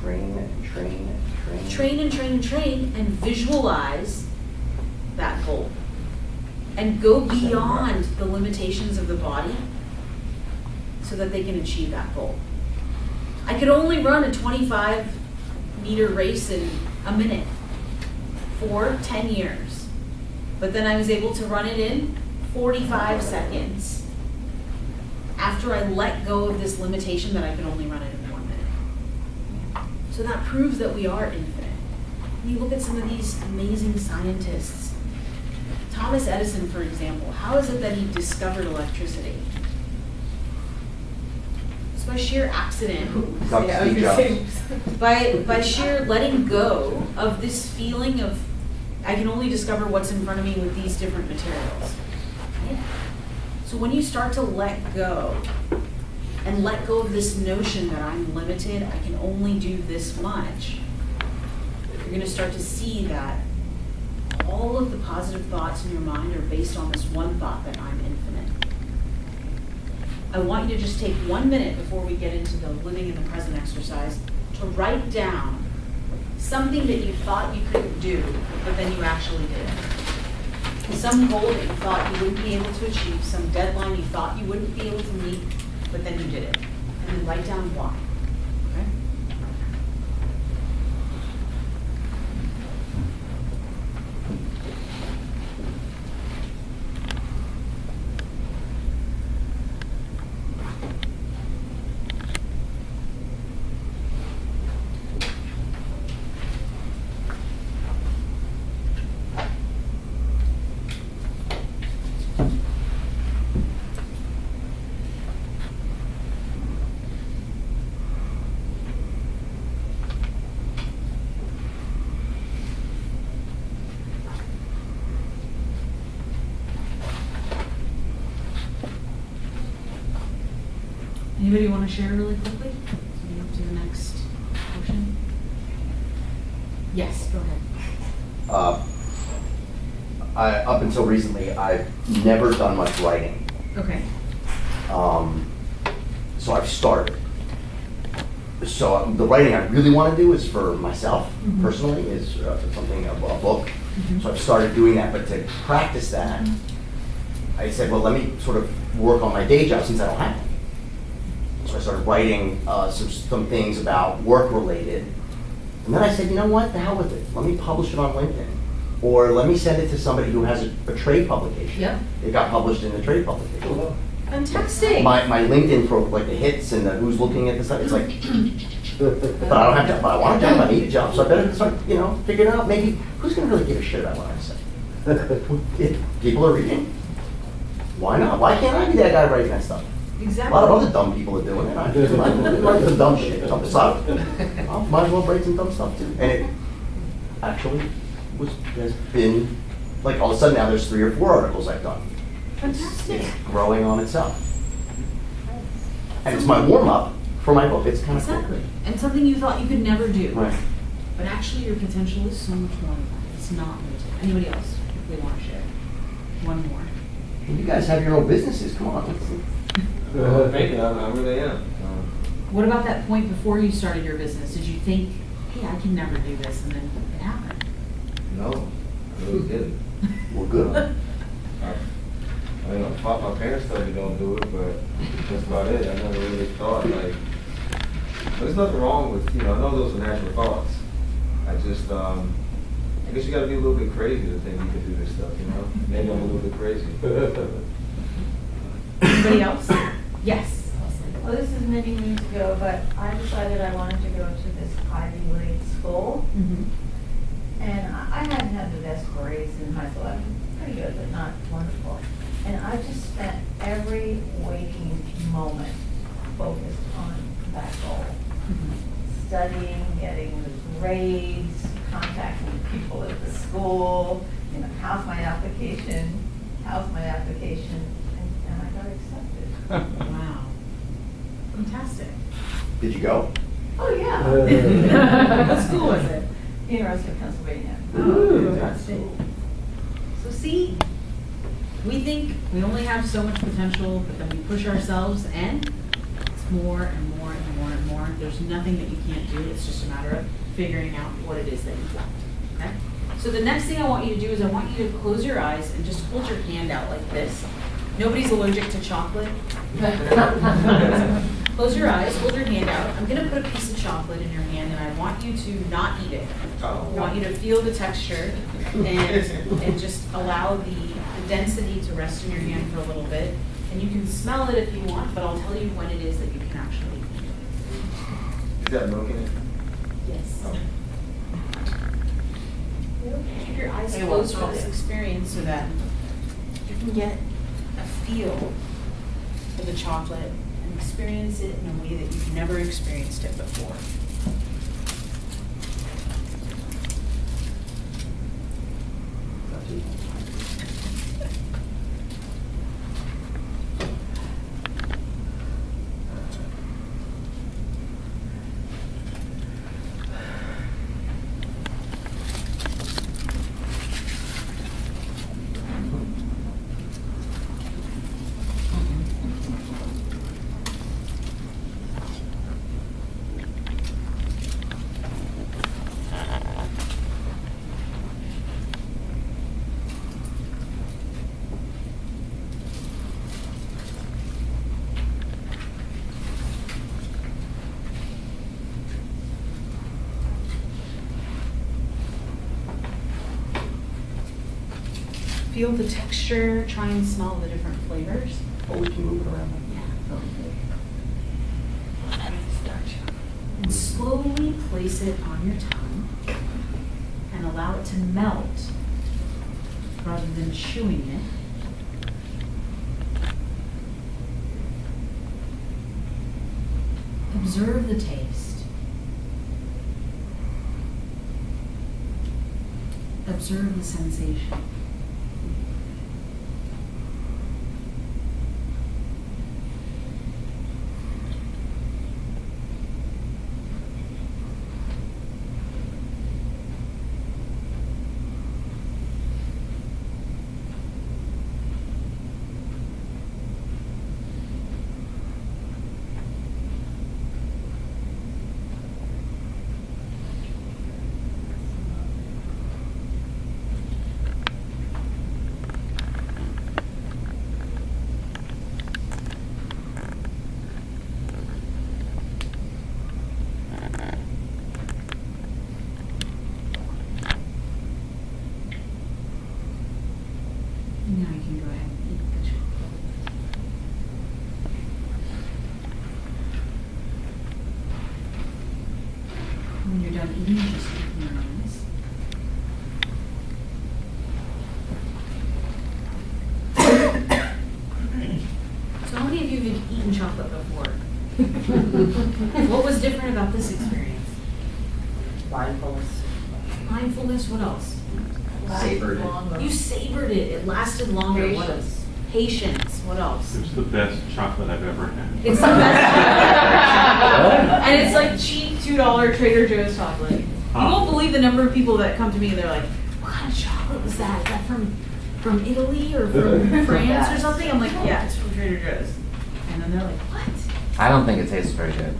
Train and train and train. Train and train and train and visualize that goal. and go beyond the limitations of the body so that they can achieve that goal. I could only run a 25-meter race in a minute for 10 years, but then I was able to run it in 45 seconds after I let go of this limitation that I could only run it in 1 minute. So that proves that we are infinite. When you look at some of these amazing scientists, Thomas Edison, for example, how is it that he discovered electricity? It's by sheer accident. By sheer letting go of this feeling of, I can only discover what's in front of me with these different materials. Right? So when you start to let go, and let go of this notion that I'm limited, I can only do this much, you're going to start to see that all of the positive thoughts in your mind are based on this one thought that I'm infinite. I want you to just take 1 minute before we get into the living in the present exercise to write down something that you thought you couldn't do, but then you actually did. Some goal that you thought you wouldn't be able to achieve, some deadline you thought you wouldn't be able to meet, but then you did it. And then write down why. Okay? Anybody want to share really quickly? So we move to the next portion. Yes, go ahead. Up until recently, I've never done much writing. Okay. So I've started. So the writing I really want to do is for myself, personally, is something, a book. So I've started doing that, but to practice that, I said, well, let me sort of work on my day job since I don't have one. So I started writing some things about work-related. And then I said, you know what, the hell with it. Let me publish it on LinkedIn. Or let me send it to somebody who has a trade publication. Yep. It got published in the trade publication. Fantastic. My LinkedIn for like the hits and the who's looking at the stuff, it's like, but I don't have to, but I want a job, I need a job, so I better start, figuring out maybe who's gonna really give a shit about what I say. People are reading. Why not? Why can't I be that guy writing that stuff? Exactly. A lot of other dumb people are doing it. I write some dumb shit, dumb stuff. I might as well write some dumb stuff too. And it actually has been, like all of a sudden now there's 3 or 4 articles I've done. Fantastic. It's growing on itself. And it's my warm-up for my book. It's kind of Exactly. And something you thought you could never do. Right. But actually your potential is so much more than that. It's not limited. Anybody else, if they want to share? One more. And you guys have your own businesses. Come on. Thank you. I really am. What about that point before you started your business? Did you think, hey, I can never do this, and then it happened? No, I really didn't. Well, good. I mean, my parents told me don't do it, but that's about it. I never really thought, like, there's nothing wrong with, I know those are natural thoughts. I just, I guess you gotta be a little bit crazy to think you can do this stuff, Maybe I'm a little bit crazy. Anybody else? Yes. Well, this is many moons ago, but I decided I wanted to go to this Ivy League school. And I hadn't had the best grades in high school. I was pretty good, but not wonderful. And I just spent every waking moment focused on that goal. Studying, getting the grades, contacting people at the school, how's my application, and I got accepted. Wow. Fantastic. Did you go? Oh, yeah. What school was it? University of Pennsylvania. Ooh, fantastic. So see, we think we only have so much potential, but then we push ourselves and it's more and more and more and more. There's nothing that you can't do. It's just a matter of figuring out what it is that you want. Okay? So the next thing I want you to do is I want you to close your eyes and just hold your hand out like this. Nobody's allergic to chocolate. Close your eyes, hold your hand out. I'm gonna put a piece of chocolate in your hand and I want you to not eat it. I want you to feel the texture and just allow the density to rest in your hand for a little bit. And you can smell it if you want, but I'll tell you when it is that you can actually eat it. Is that milk in it? Yes. Keep your eyes closed for this experience so that you can get a feel for the chocolate and experience it in a way that you've never experienced it before. Feel the texture, try and smell the different flavors. Oh, we can move it around. And slowly place it on your tongue and allow it to melt rather than chewing it. Observe the taste. Observe the sensation. Now you can go ahead and eat the chocolate. When you're done eating, just open your eyes. So how many of you have eaten chocolate before? What was different about this experience? Mindfulness. Mindfulness, what else? Savored it. You savored it. It lasted longer. What else? Patience. What else? It's the best chocolate I've ever had. It's the best. And it's like cheap $2 Trader Joe's chocolate. You won't believe the number of people that come to me and they're like, "What kind of chocolate was that? Is that from Italy or from France or something?" I'm like, "Yeah, it's from Trader Joe's." And then they're like, "What?" I don't think it tastes very good.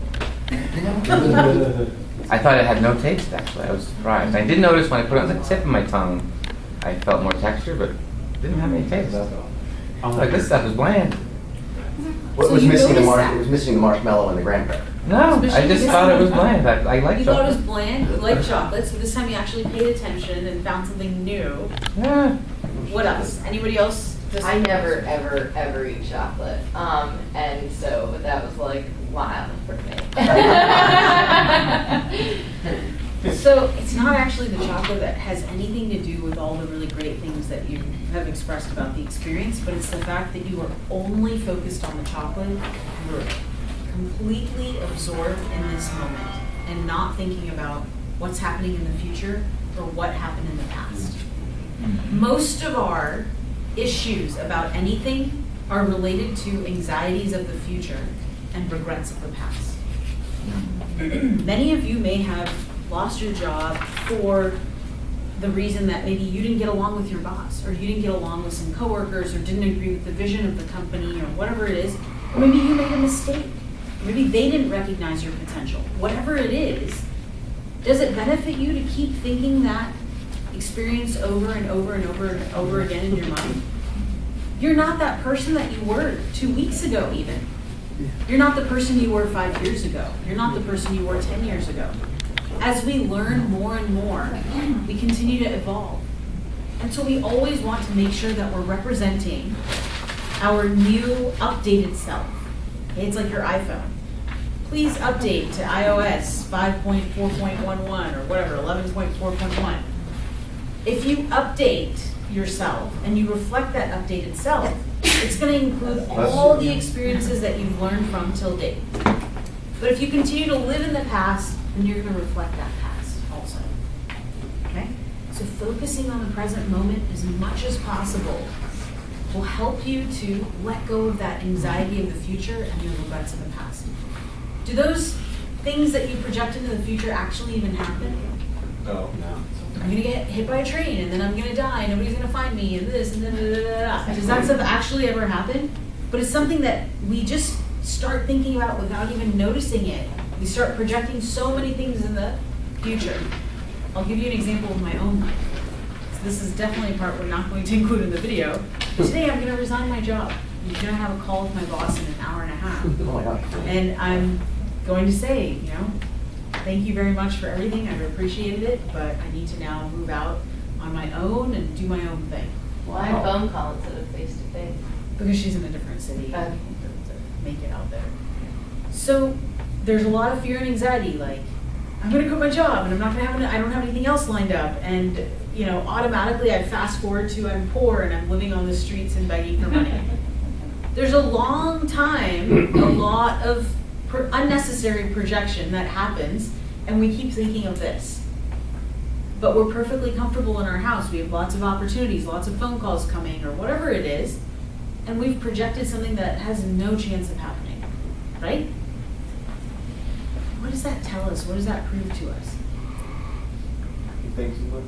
I thought it had no taste, actually. I was surprised. I did notice when I put it on the tip of my tongue, I felt more texture, but it didn't have any taste. I was like, this stuff is bland. What So was you missing? noticed that? It was missing the marshmallow and the graham cracker. No, I just thought it was bland. I like You thought it was chocolate. bland, you liked chocolate, so this time you actually paid attention and found something new. Yeah. What else? Anybody else? I never, ever, ever eat chocolate. And so that was like wild for me. So it's not actually the chocolate that has anything to do with all the really great things that you have expressed about the experience, but it's the fact that you are only focused on the chocolate. You're completely absorbed in this moment and not thinking about what's happening in the future or what happened in the past. Most of our issues about anything are related to anxieties of the future and regrets of the past. Many of you may have lost your job for the reason that maybe you didn't get along with your boss, or you didn't get along with some coworkers, or didn't agree with the vision of the company, or whatever it is. Or maybe you made a mistake. Maybe they didn't recognize your potential. Whatever it is, does it benefit you to keep thinking that experience over and over and over and over again in your mind, you're not that person that you were 2 weeks ago even. You're not the person you were 5 years ago. You're not the person you were 10 years ago. As we learn more and more, we continue to evolve. And so we always want to make sure that we're representing our new updated self. Okay, it's like your iPhone. Please update to iOS 5.4.11 or whatever, 11.4.1. If you update yourself and you reflect that updated self, it's going to include all the experiences that you've learned from till date. But if you continue to live in the past, then you're going to reflect that past also. Okay? So focusing on the present moment as much as possible will help you to let go of that anxiety of the future and your regrets of the past. Do those things that you project into the future actually even happen? No. I'm gonna get hit by a train and then I'm gonna die, nobody's gonna find me, and this and then Does that stuff actually ever happen? But it's something that we just start thinking about without even noticing it. We start projecting so many things in the future. I'll give you an example of my own life. So this is definitely a part we're not going to include in the video. But today I'm gonna resign my job. I'm gonna have a call with my boss in an hour and a half. Oh my God. And I'm going to say, thank you very much for everything. I've appreciated it, but I need to now move out on my own and do my own thing. Why phone call instead of face-to-face? Because she's in a different city. Okay. To make it out there. So there's a lot of fear and anxiety, like, I'm gonna quit my job and I don't have anything else lined up. And automatically I fast forward to I'm poor and I'm living on the streets and begging for money. There's a long time, a lot of unnecessary projection that happens, and we keep thinking of this. But we're perfectly comfortable in our house. We have lots of opportunities, lots of phone calls coming, or whatever it is, and we've projected something that has no chance of happening, right? What does that tell us? What does that prove to us? You think so much?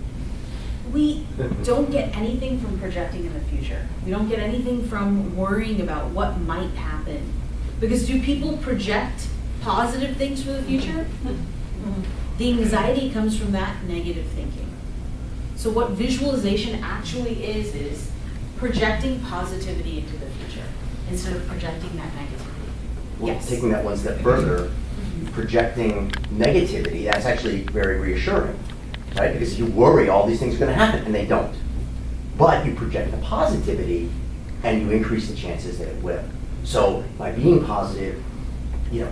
We don't get anything from projecting in the future. We don't get anything from worrying about what might happen. Because do people project positive things for the future? The anxiety comes from that negative thinking. So what visualization actually is projecting positivity into the future instead of projecting that negativity. Well, Yes. taking that one step further, projecting negativity, that's actually very reassuring, right? Because you worry all these things are going to happen, and they don't. But you project the positivity, and you increase the chances that it will. So by being positive, you're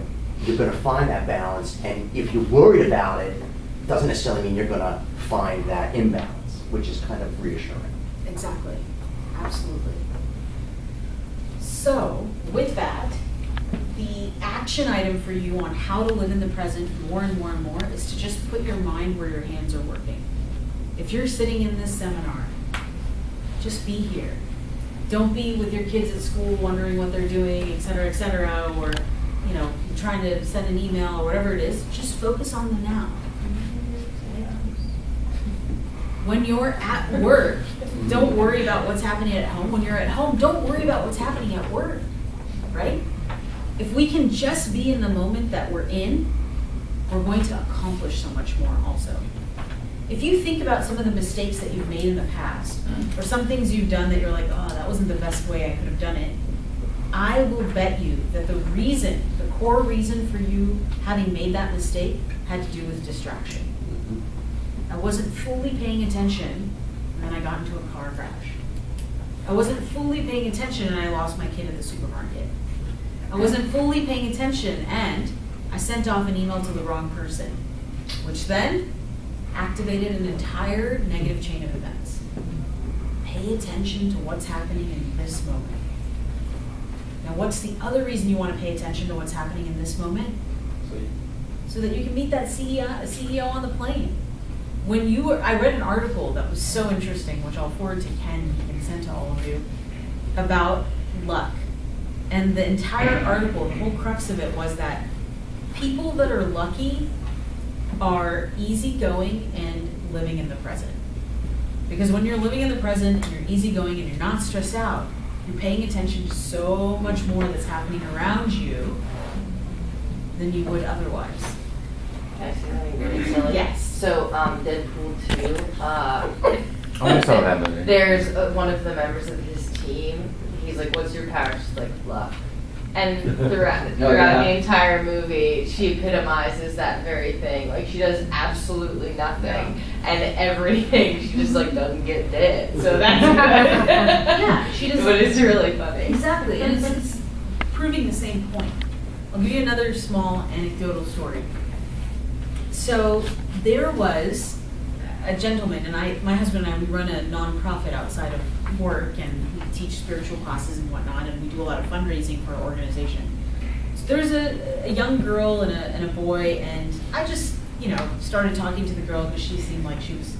going to find that balance, and if you're worried about it, it doesn't necessarily mean you're going to find that imbalance, which is kind of reassuring. Exactly. Absolutely. So, with that, the action item for you on how to live in the present more and more and more is to just put your mind where your hands are working. If you're sitting in this seminar, just be here. Don't be with your kids at school wondering what they're doing, et cetera, or trying to send an email or whatever it is. Just focus on the now. When you're at work, don't worry about what's happening at home. When you're at home, don't worry about what's happening at work, right? If we can just be in the moment that we're in, we're going to accomplish so much more also. If you think about some of the mistakes that you've made in the past, or some things you've done that you're like, oh, that wasn't the best way I could have done it, I will bet you that the core reason for you having made that mistake had to do with distraction. I wasn't fully paying attention, and then I got into a car crash. I wasn't fully paying attention, and I lost my kid at the supermarket. I wasn't fully paying attention, and I sent off an email to the wrong person, which then activated an entire negative chain of events. Pay attention to what's happening in this moment. Now, what's the other reason you want to pay attention to what's happening in this moment? So that you can meet that CEO on the plane. I read an article that was so interesting, which I'll forward to Ken, he can send to all of you, about luck. And the entire article, the whole crux of it was that people that are lucky are easygoing and living in the present. Because when you're living in the present and you're easygoing and you're not stressed out, you're paying attention to so much more that's happening around you than you would otherwise. Actually, really silly. Yes. So, Deadpool 2, I saw that movie. there's one of the members of his team, he's like, what's your power? She's like, luck. And throughout the entire movie, she epitomizes that very thing. Like, she does absolutely nothing, and everything, she just, like, doesn't get dead. So that's good. Yeah, she does. But it's really funny. Exactly, and it's proving the same point. I'll give you another small anecdotal story. So there was a gentleman, and my husband and I, we run a nonprofit outside of work, and we teach spiritual classes and whatnot, and we do a lot of fundraising for our organization. So there was a young girl and a boy, and I just, started talking to the girl because she seemed like she was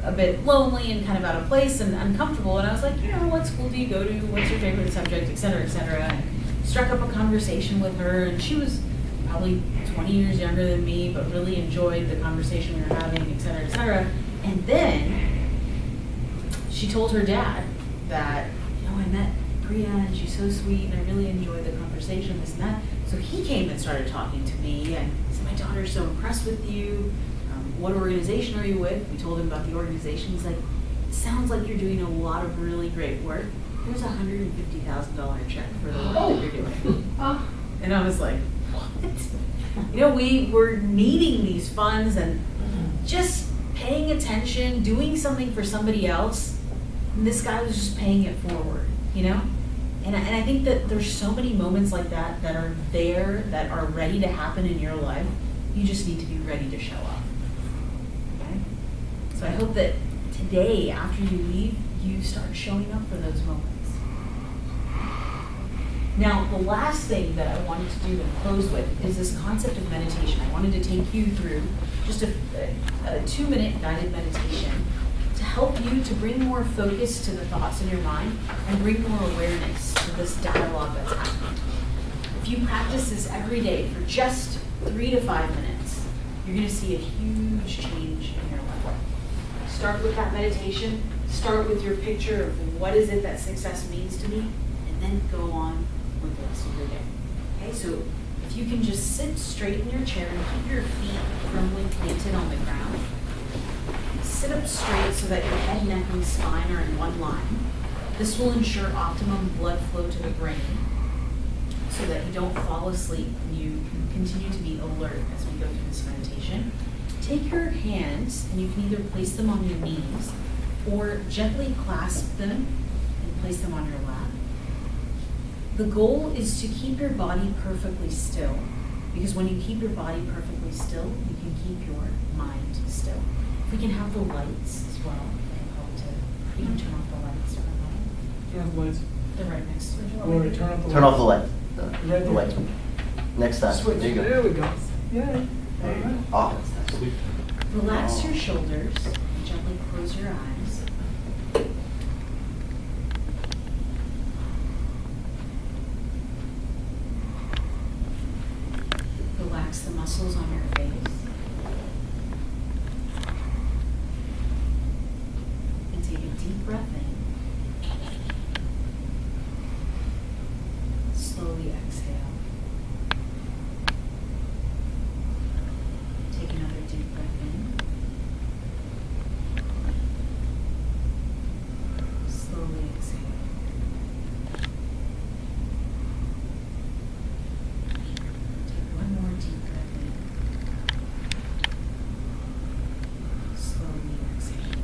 a bit lonely and kind of out of place and uncomfortable, and I was like, what school do you go to? What's your favorite subject, et cetera, and struck up a conversation with her, and she was probably 20 years younger than me, but really enjoyed the conversation we were having, et cetera, et cetera. And then she told her dad that, I met Priya and she's so sweet and I really enjoyed the conversation, this and that. So he came and started talking to me and said, my daughter's so impressed with you. What organization are you with? We told him about the organization. He's like, it sounds like you're doing a lot of really great work. Here's a $150,000 check for the work that you're doing. And I was like, what? We were needing these funds and just paying attention, doing something for somebody else. And this guy was just paying it forward, And I think that there's so many moments like that that are there, that are ready to happen in your life. You just need to be ready to show up. Okay? So I hope that today, after you leave, you start showing up for those moments. Now, the last thing that I wanted to do and close with is this concept of meditation. I wanted to take you through just a 2-minute guided meditation to help you to bring more focus to the thoughts in your mind and bring more awareness to this dialogue that's happening. If you practice this every day for just 3 to 5 minutes, you're going to see a huge change in your life. Start with that meditation. Start with your picture of what is it that success means to me, and then go on with the rest of your day. Okay, so if you can just sit straight in your chair and keep your feet firmly planted on the ground. Sit up straight so that your head, neck, and spine are in one line. This will ensure optimum blood flow to the brain so that you don't fall asleep and you continue to be alert as we go through this meditation. Take your hands and you can either place them on your knees or gently clasp them and place them on your lap. The goal is to keep your body perfectly still, because when you keep your body perfectly still, you can keep your mind still. If we can have the lights as well, and help to, turn off the lights for a moment. Turn off the lights. They're right next to each I want to turn off the lights. Turn off the lights. Right The there. lights. Next time. Switch. There you go. There we go. Yeah. There you go. Oh, that's nice. Relax your shoulders and gently close your eyes. Relax the muscles on your face. And take a deep breath in. Slowly exhale. Take another deep breath in. Slowly exhale. Take one more deep breath in. Slowly exhale.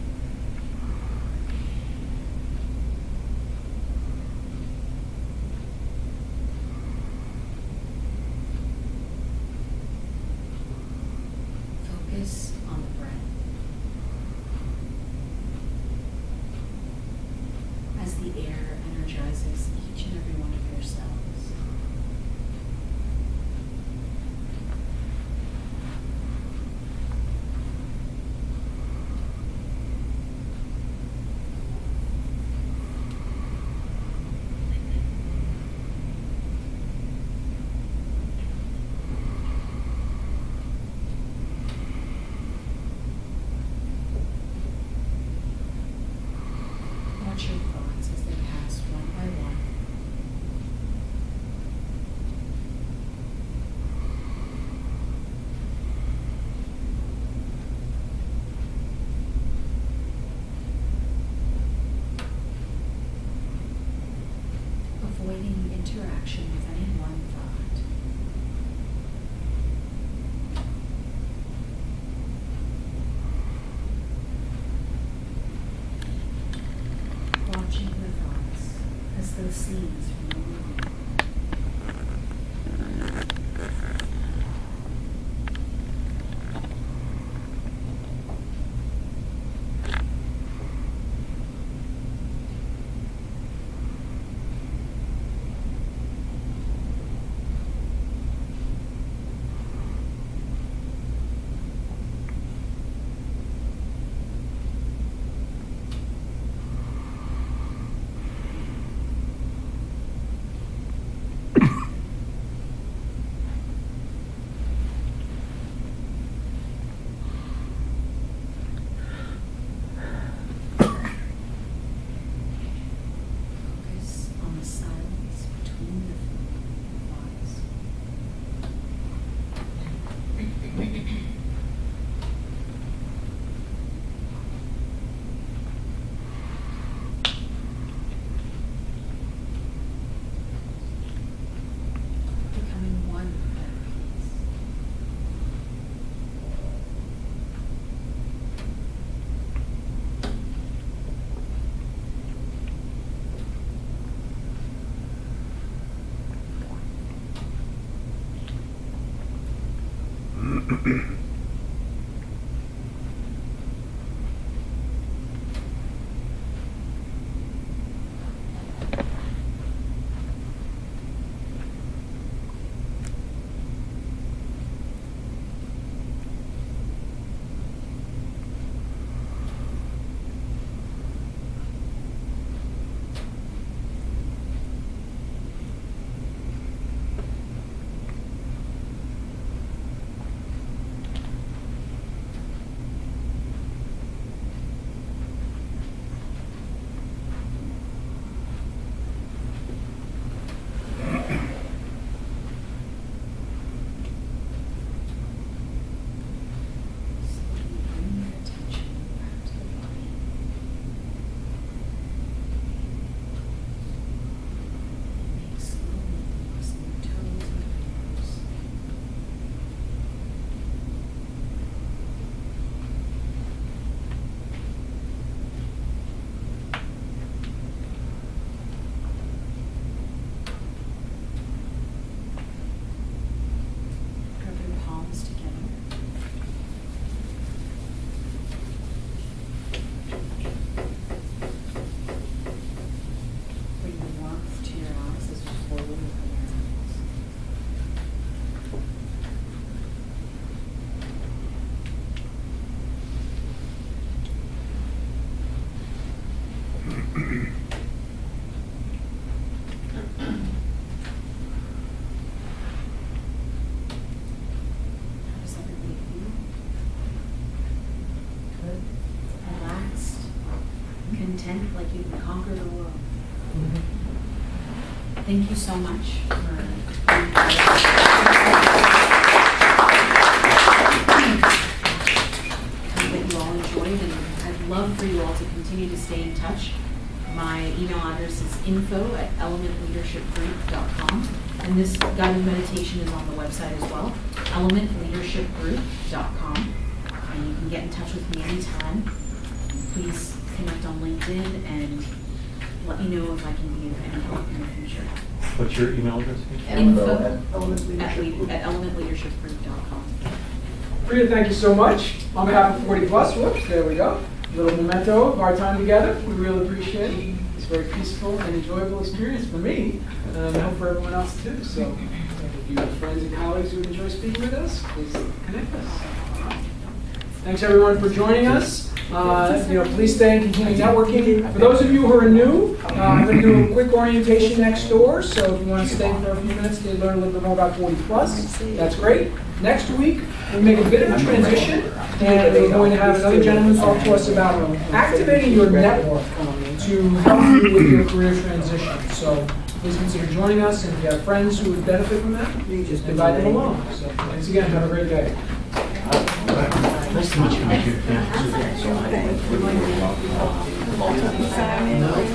avoiding interaction with any one thought. Watching the thoughts as though scenes from a movie. Focus on the silence between the thoughts. Becoming one with that peace. Slowly bring your attention back to the body. Make slow movements in your toes and fingers. Rub your palms together. Bring the warmth to your eyes as you slowly open your eyes. How does everybody feel? Good. Relaxed. Content, like you can conquer the world. Thank you so much for being part of this. I hope that you all enjoyed, and I'd love for you all to continue to stay in touch. My email address is info@elementleadershipgroup.com, and this guided meditation is on the website as well, elementleadershipgroup.com, and you can get in touch with me anytime. Please connect on LinkedIn and let me know if I can be of any help in the future. What's your email address? info@elementleadershipgroup.com. Priya, thank you so much. On behalf of 40 Plus, whoops, there we go. A little memento of our time together. We really appreciate it. It's a very peaceful and enjoyable experience for me, and I hope for everyone else too. So if you have friends and colleagues who enjoy speaking with us, please connect us. Thanks everyone for joining us. Please stay and continue networking. For those of you who are new, I'm going to do a quick orientation next door. So if you want to stay for a few minutes to learn a little bit more about 40 Plus, that's great. Next week, we make a bit of a transition, and we're going to have another gentleman talk to us about activating your network to help you with your career transition. So please consider joining us, and if you have friends who would benefit from that, you can just invite them along. So thanks again. Have a great day. Nice to meet you.